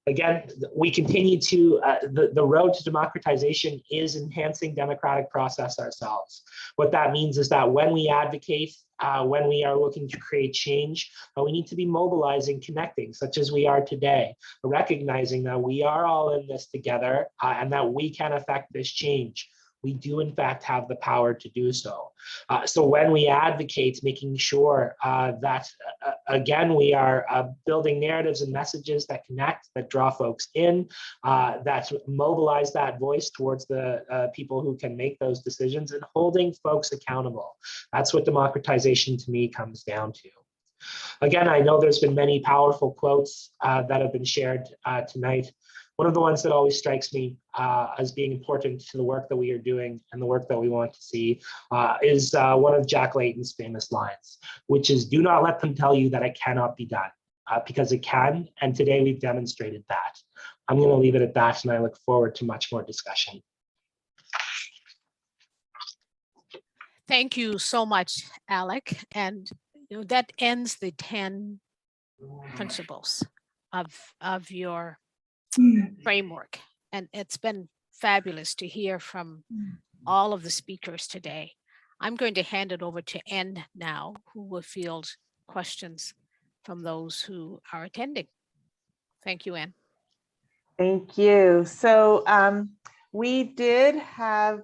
Again, we continue to, the road to democratization is enhancing democratic process ourselves. What that means is that when we advocate, when we are looking to create change, we need to be mobilizing, connecting, such as we are today, recognizing that we are all in this together and that we can affect this change. We do, in fact, have the power to do so. So when we advocate, making sure that, again, we are building narratives and messages that connect, that draw folks in, that mobilize that voice towards the people who can make those decisions, and holding folks accountable. That's what democratization to me comes down to. Again, I know there's been many powerful quotes that have been shared tonight. One of the ones that always strikes me as being important to the work that we are doing and the work that we want to see is one of Jack Layton's famous lines, which is, "Do not let them tell you that it cannot be done," because it can, and today we've demonstrated that. I'm going to leave it at that, and I look forward to much more discussion.
Thank you so much, Alec. And that ends the 10 principles of your framework. And it's been fabulous to hear from all of the speakers today. I'm going to hand it over to N now, who will field questions from those who are attending. Thank you, N.
Thank you. So we did have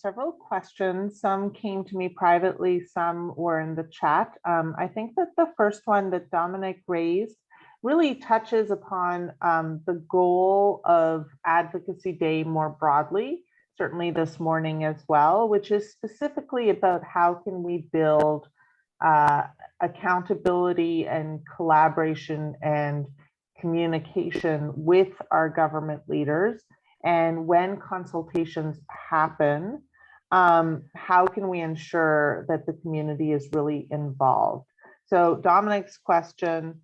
several questions. Some came to me privately, some were in the chat. I think that the first one that Dominic raised really touches upon the goal of Advocacy Day more broadly, certainly this morning as well, which is specifically about how can we build accountability and collaboration and communication with our government leaders. And when consultations happen, how can we ensure that the community is really involved? So Dominic's question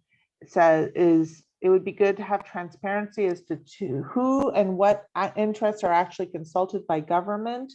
says it would be good to have transparency as to who and what interests are actually consulted by government.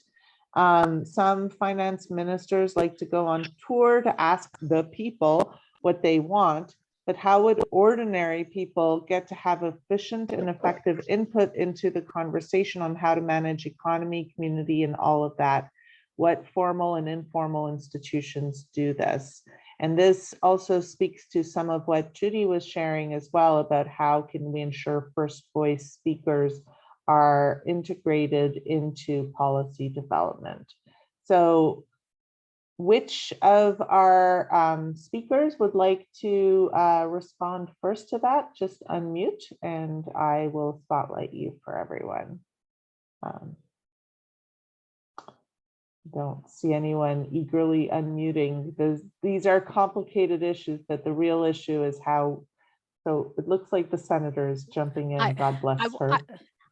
Some finance ministers like to go on tour to ask the people what they want, but how would ordinary people get to have efficient and effective input into the conversation on how to manage economy, community, and all of that? What formal and informal institutions do this? And this also speaks to some of what Judy was sharing as well about how can we ensure first voice speakers are integrated into policy development. So which of our speakers would like to respond first to that? Just unmute and I will spotlight you for everyone. Don't see anyone eagerly unmuting. These are complicated issues, but the real issue is how So it looks like the senator is jumping in. God bless her.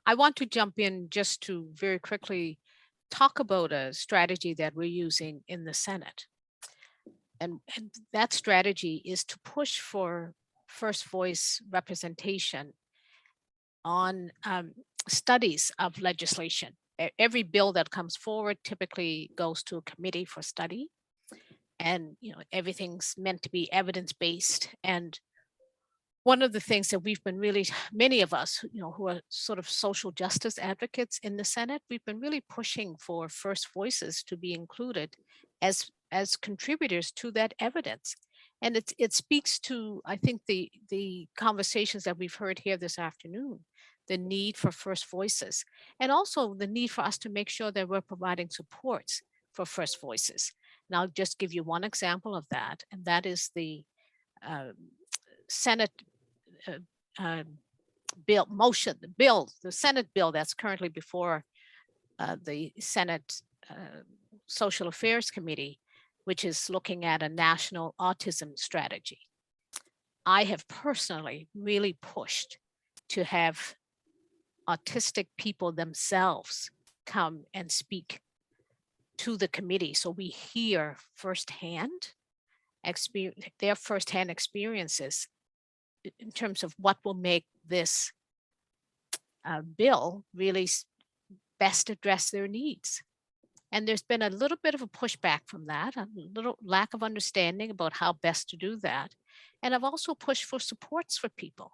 I want to jump in just to very quickly talk about a strategy that we're using in the Senate. And that strategy is to push for first voice representation on studies of legislation. Every bill that comes forward typically goes to a committee for study. And everything's meant to be evidence-based. And one of the things that we've been really, many of us, who are sort of social justice advocates in the Senate, we've been really pushing for first voices to be included as contributors to that evidence. And it speaks to, I think, the conversations that we've heard here this afternoon, the need for first voices, and also the need for us to make sure that we're providing supports for first voices. And I'll just give you one example of that, and that is the Senate the Senate bill that's currently before the Senate Social Affairs Committee, which is looking at a national autism strategy. I have personally really pushed to have autistic people themselves come and speak to the committee, so we hear firsthand their firsthand experiences in terms of what will make this bill really best address their needs. And there's been a little bit of a pushback from that, a little lack of understanding about how best to do that. And I've also pushed for supports for people.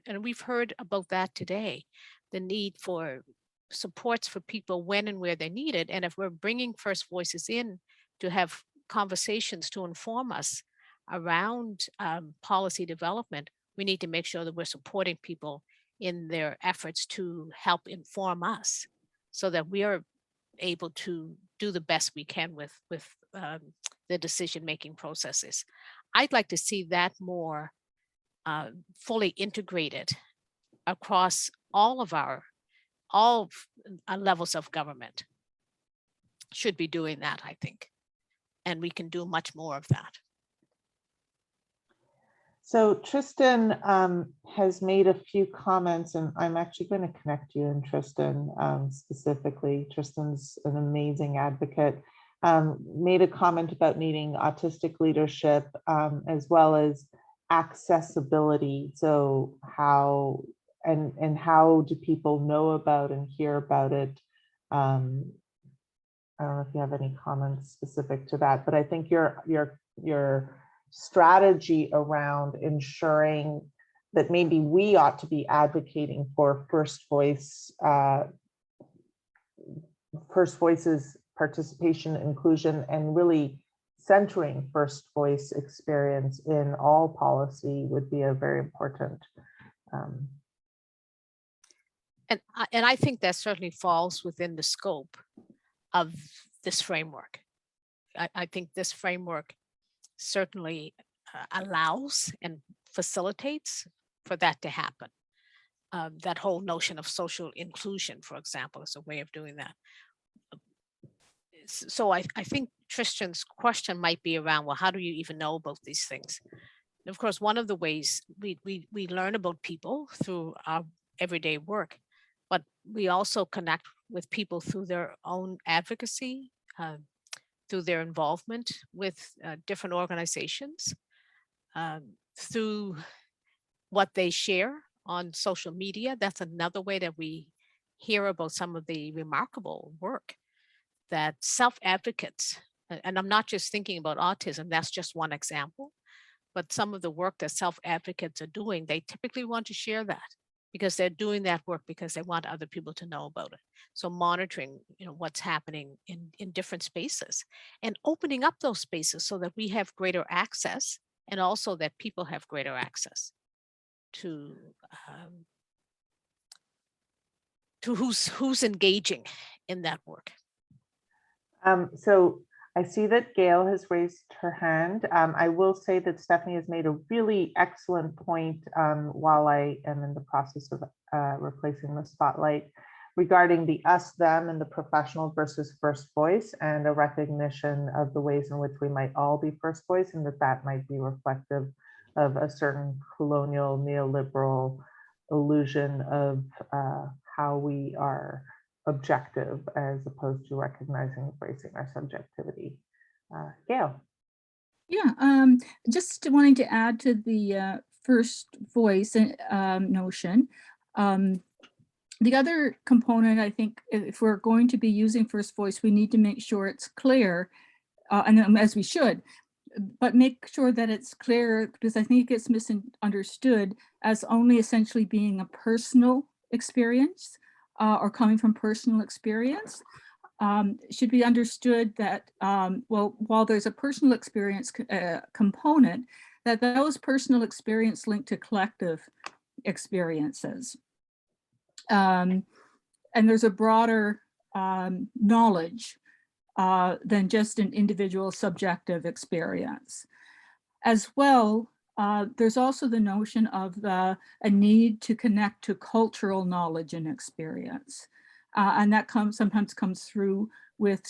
And we've heard about that today, the need for supports for people when and where they need it. And if we're bringing first voices in to have conversations to inform us around policy development, we need to make sure that we're supporting people in their efforts to help inform us so that we are able to do the best we can with the decision-making processes. I'd like to see that more fully integrated across all levels of government. Should be doing that, I think. And we can do much more of that.
So Tristan has made a few comments, and I'm actually going to connect you and Tristan specifically. Tristan's an amazing advocate. Made a comment about needing autistic leadership as well as accessibility. So how how do people know about and hear about it? I don't know if you have any comments specific to that, but I think your strategy around ensuring that maybe we ought to be advocating for first voices participation, inclusion, and really centering first voice experience in all policy would be a very important.
And I think that certainly falls within the scope of this framework. I think this framework certainly allows and facilitates for that to happen. That whole notion of social inclusion, for example, is a way of doing that. So I think Tristan's question might be around, well, how do you even know about these things? And of course, one of the ways we learn about people through our everyday work, but we also connect with people through their own advocacy, through their involvement with different organizations, through what they share on social media. That's another way that we hear about some of the remarkable work that self-advocates, and I'm not just thinking about autism, that's just one example, but some of the work that self-advocates are doing, they typically want to share that because they're doing that work because they want other people to know about it. So monitoring, what's happening in different spaces and opening up those spaces so that we have greater access and also that people have greater access to who's engaging in that work.
So I see that Gail has raised her hand. I will say that Stephanie has made a really excellent point while I am in the process of replacing the spotlight regarding the us, them, and the professional versus first voice, and a recognition of the ways in which we might all be first voice, and that might be reflective of a certain colonial neoliberal illusion of how we are objective as opposed to recognizing and embracing our subjectivity. Gail.
Yeah, just wanting to add to the first voice notion. The other component, I think, if we're going to be using first voice, we need to make sure it's clear, and as we should, but make sure that it's clear, because I think it gets misunderstood as only essentially being a personal experience or coming from personal experience. Should be understood that, well, while there's a personal experience component, that those personal experience linked to collective experiences. And there's a broader knowledge than just an individual subjective experience. As well, there's also the notion of a need to connect to cultural knowledge and experience. And that sometimes comes through with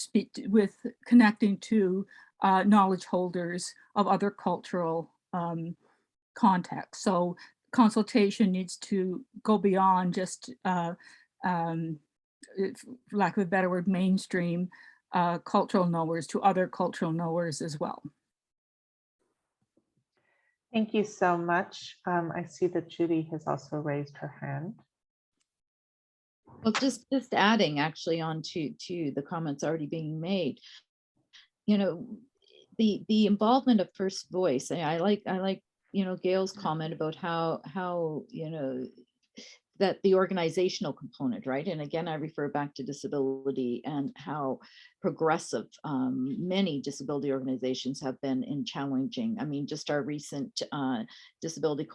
connecting to knowledge holders of other cultural contexts. So consultation needs to go beyond just, for lack of a better word, mainstream cultural knowers to other cultural knowers as well.
Thank you so much. I see that Judy has also raised her hand.
Well, just adding actually on to the comments already being made, you know, the involvement of first voice. I like you know, Gail's comment about how you know, that the organizational component, right? And again, I refer back to disability and how progressive many disability organizations have been in challenging. I mean, just our recent disability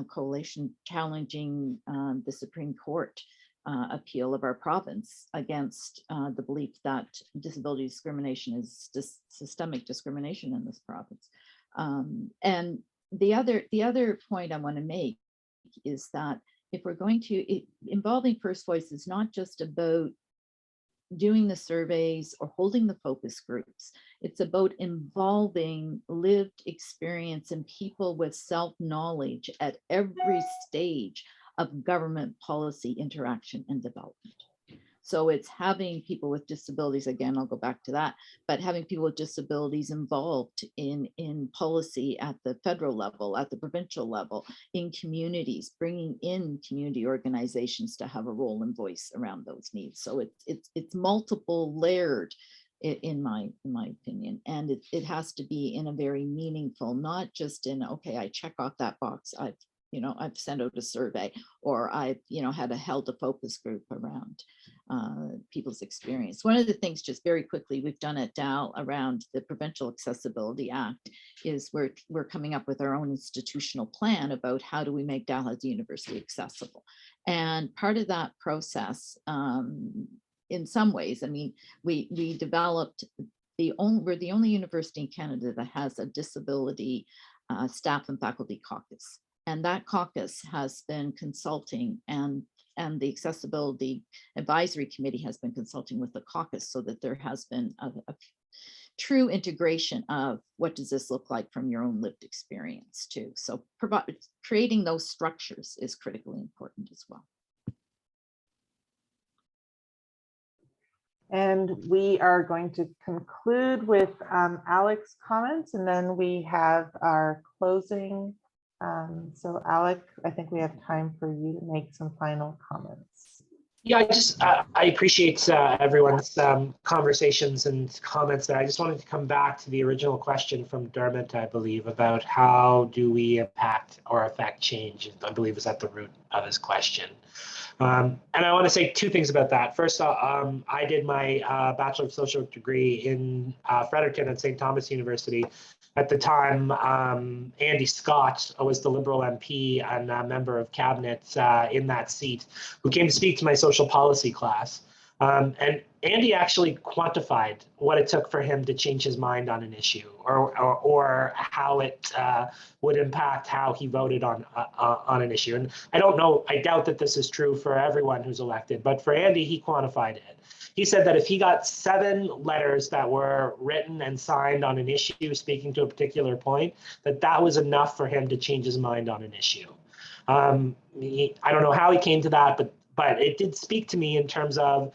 coalition challenging the Supreme Court appeal of our province against the belief that disability discrimination is systemic discrimination in this province. And the other point I want to make is that if we're going to, involving first voice is not just about doing the surveys or holding the focus groups. It's about involving lived experience and people with self-knowledge at every stage of government policy interaction and development. So it's having people with disabilities, again, I'll go back to that, but having people with disabilities involved in policy at the federal level, at the provincial level, in communities, bringing in community organizations to have a role and voice around those needs. So it's multiple layered in my opinion, and it has to be in a very meaningful, not just in, okay, I check off that box, I've sent out a survey, or I've, held a focus group around people's experience. One of the things, just very quickly, we've done at DAL around the Provincial Accessibility Act is we're coming up with our own institutional plan about how do we make DAL as a university accessible. And part of that process, in some ways, I mean, we developed we're the only university in Canada that has a disability staff and faculty caucus. And that caucus has been consulting, and the Accessibility Advisory Committee has been consulting with the caucus, so that there has been a true integration of what does this look like from your own lived experience too. So creating those structures is critically important as well.
And we are going to conclude with Alec's comments, and then we have our closing. So Alec, I think we have time for you to make some final comments.
Yeah, I appreciate everyone's conversations and comments there. I just wanted to come back to the original question from Dermot, I believe, about how do we impact or affect change, I believe is at the root of his question. And I want to say two things about that. First, I did my Bachelor of Social Work degree in Fredericton at St. Thomas University. At the time, Andy Scott was the Liberal MP and a member of cabinet in that seat, who came to speak to my social policy class. And Andy actually quantified what it took for him to change his mind on an issue, or how it would impact how he voted on an issue. And I don't know, I doubt that this is true for everyone who's elected, but for Andy, he quantified it. he said that if he got 7 letters that were written and signed on an issue speaking to a particular point, that was enough for him to change his mind on an issue. I don't know how he came to that, but it did speak to me in terms of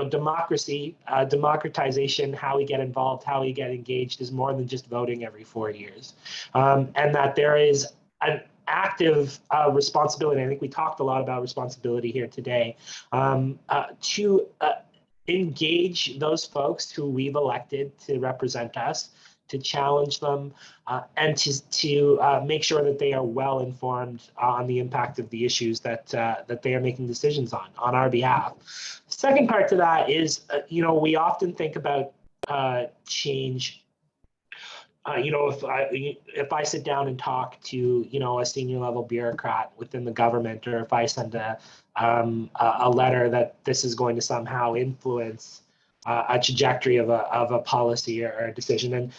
democracy, democratization, how we get involved, how we get engaged is more than just voting every 4 years. And that there is an active responsibility. I think we talked a lot about responsibility here today, to engage those folks who we've elected to represent us, to challenge them, and to make sure that they are well informed on the impact of the issues that they are making decisions on our behalf. Second part to that is, we often think about change. If I sit down and talk to a senior level bureaucrat within the government, or if I send a letter that this is going to somehow influence a trajectory of a policy or a decision, and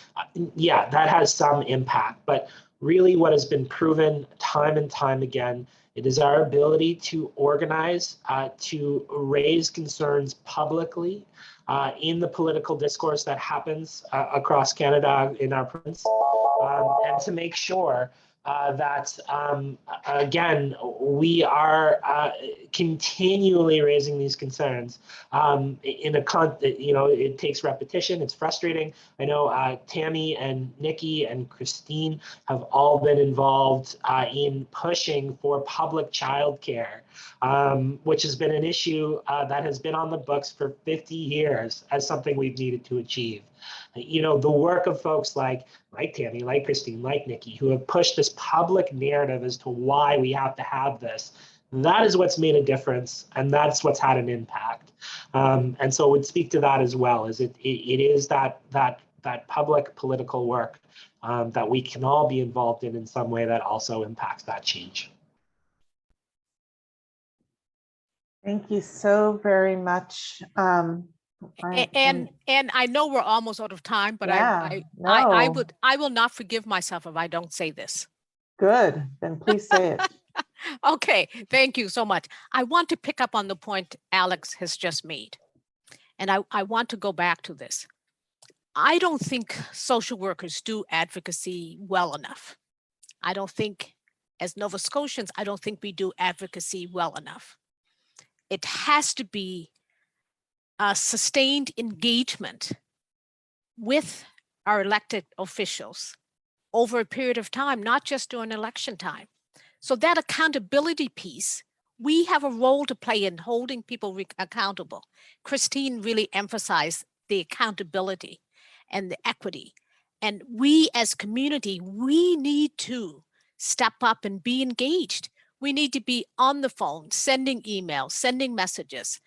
yeah, that has some impact. But really, what has been proven time and time again, it is our ability to organize, to raise concerns publicly in the political discourse that happens across Canada in our province, and to make sure that, again, we are continually raising these concerns. It takes repetition. It's frustrating. I know Tammy and Nikki and Christine have all been involved in pushing for public childcare, which has been an issue that has been on the books for 50 years as something we've needed to achieve. The work of folks like Tammy, like Christine, like Nikki, who have pushed this public narrative as to why we have to have this, that is what's made a difference, and that's what's had an impact. And so I would speak to that as well, is it is that public political work that we can all be involved in some way that also impacts that change.
Thank you so very much.
And I know we're almost out of time, but
yeah,
I will not forgive myself if I don't say this.
Good, then please say it.
Okay, thank you so much. I want to pick up on the point Alex has just made. And I want to go back to this. I don't think social workers do advocacy well enough. I don't think, as Nova Scotians, I don't think we do advocacy well enough. It has to be a sustained engagement with our elected officials over a period of time, not just during election time. So that accountability piece, we have a role to play in holding people accountable. Christine really emphasized the accountability and the equity. And we as community, we need to step up and be engaged. We need to be on the phone, sending emails, sending messages,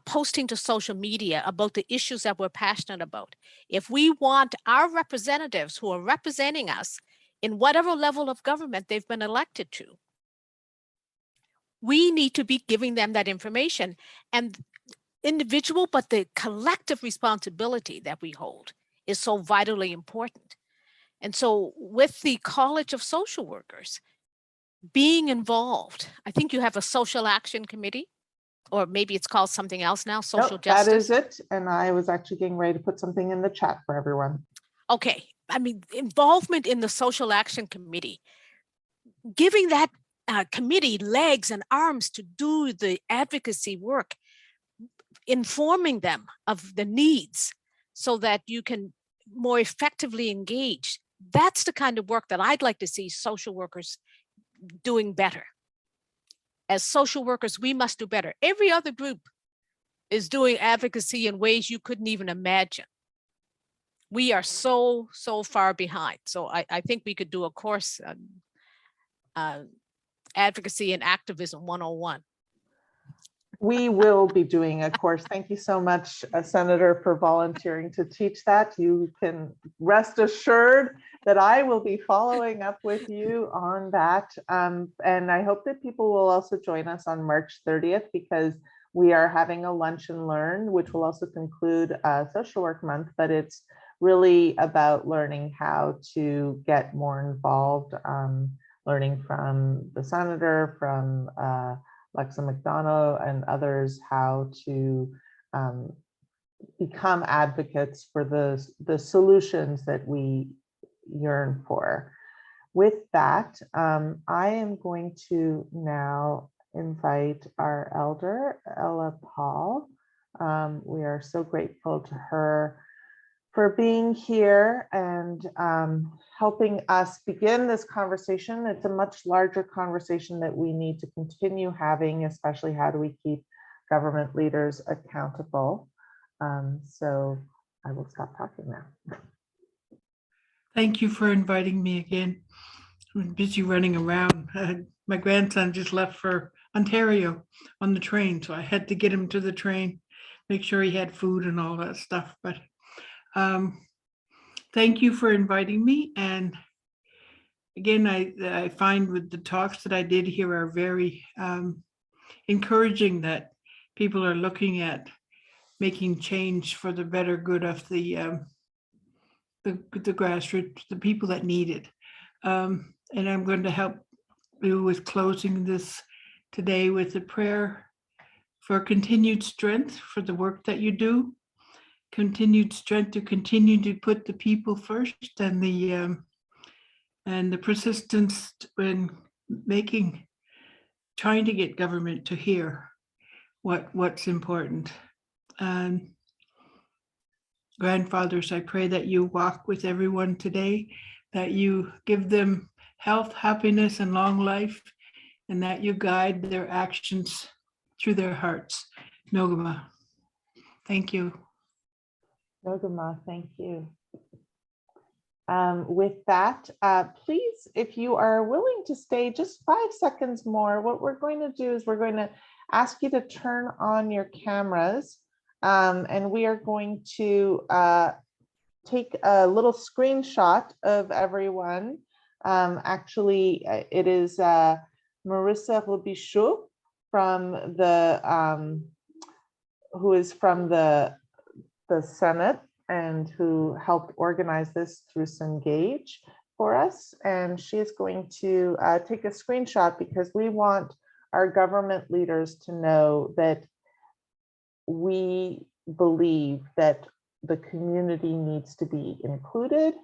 posting to social media about the issues that we're passionate about. If we want our representatives who are representing us in whatever level of government they've been elected to, we need to be giving them that information. And individual, but the collective responsibility that we hold is so vitally important. And so with the College of Social Workers being involved, I think you have a social action committee, or maybe it's called something else now, social justice.
That is it. And I was actually getting ready to put something in the chat for everyone.
Okay. I mean, involvement in the social action committee, giving that committee legs and arms to do the advocacy work, informing them of the needs so that you can more effectively engage. That's the kind of work that I'd like to see social workers doing better. As social workers, we must do better. Every other group is doing advocacy in ways you couldn't even imagine. We are so far behind. So I think we could do a course on Advocacy and Activism 101.
We will be doing a course. Thank you so much, Senator, for volunteering to teach that. You can rest assured that I will be following up with you on that. And I hope that people will also join us on March 30th, because we are having a lunch and learn, which will also conclude Social Work Month, but it's really about learning how to get more involved, learning from the Senator, from Lexa McDonough and others, how to become advocates for the solutions that we yearn for. With that, I am going to now invite our elder, Ella Paul. We are so grateful to her for being here and helping us begin this conversation. It's a much larger conversation that we need to continue having, especially how do we keep government leaders accountable. So I will stop talking now.
Thank you for inviting me again. I'm busy running around. My grandson just left for Ontario on the train, so I had to get him to the train, make sure he had food and all that stuff. But thank you for inviting me. And again, I find with the talks that I did here are very encouraging, that people are looking at making change for the better good of the grassroots, the people that need it. And I'm going to help you with closing this today with a prayer for continued strength for the work that you do, continued strength to continue to put the people first, and the persistence in trying to get government to hear what's important. And grandfathers, I pray that you walk with everyone today, that you give them health, happiness, and long life, and that you guide their actions through their hearts. Nogama. Thank you.
Nogama, thank you. With that, please, if you are willing to stay just 5 seconds more, what we're going to do is we're going to ask you to turn on your cameras, and we are going to take a little screenshot of everyone. Actually, it is Marissa Robichaud from the who is from the Senate and who helped organize this through SENgage for us. And she is going to take a screenshot because we want our government leaders to know that we believe that the community needs to be included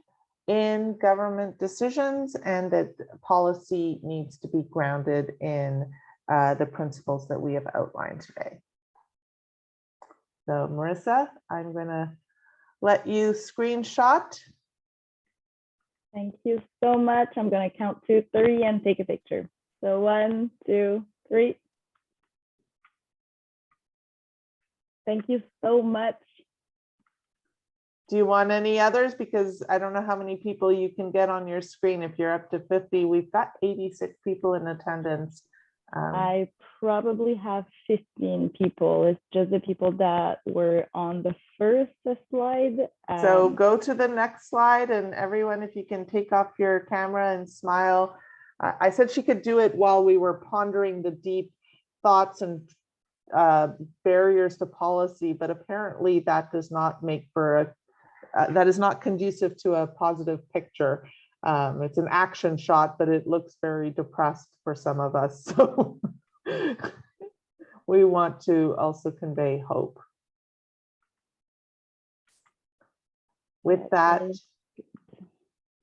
in government decisions, and that policy needs to be grounded in the principles that we have outlined today. So Marissa, I'm going to let you screenshot.
Thank you so much. I'm going to count to 3 and take a picture. So 1, 2, 3. Thank you so much.
Do you want any others? Because I don't know how many people you can get on your screen. If you're up to 50, we've got 86 people in attendance.
I probably have 15 people. It's just the people that were on the first slide.
So go to the next slide, and everyone, if you can take off your camera and smile. I said she could do it while we were pondering the deep thoughts and barriers to policy, but apparently that does not make for a that is not conducive to a positive picture. It's an action shot, but it looks very depressed for some of us. So we want to also convey hope. With that,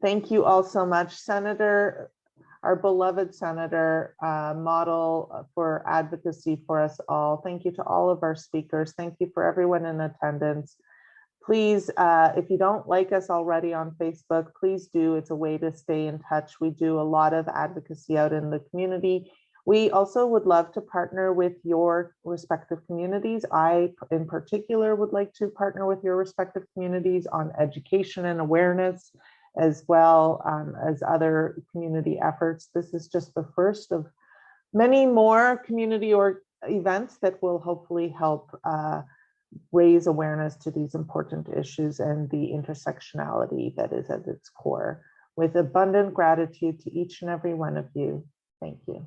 thank you all so much. Senator, our beloved Senator, model for advocacy for us all. Thank you to all of our speakers. Thank you for everyone in attendance. Please, if you don't like us already on Facebook, please do. It's a way to stay in touch. We do a lot of advocacy out in the community. We also would love to partner with your respective communities. I, in particular, would like to partner with your respective communities on education and awareness, as well as other community efforts. This is just the first of many more community events that will hopefully help raise awareness to these important issues and the intersectionality that is at its core. With abundant gratitude to each and every one of you. Thank you.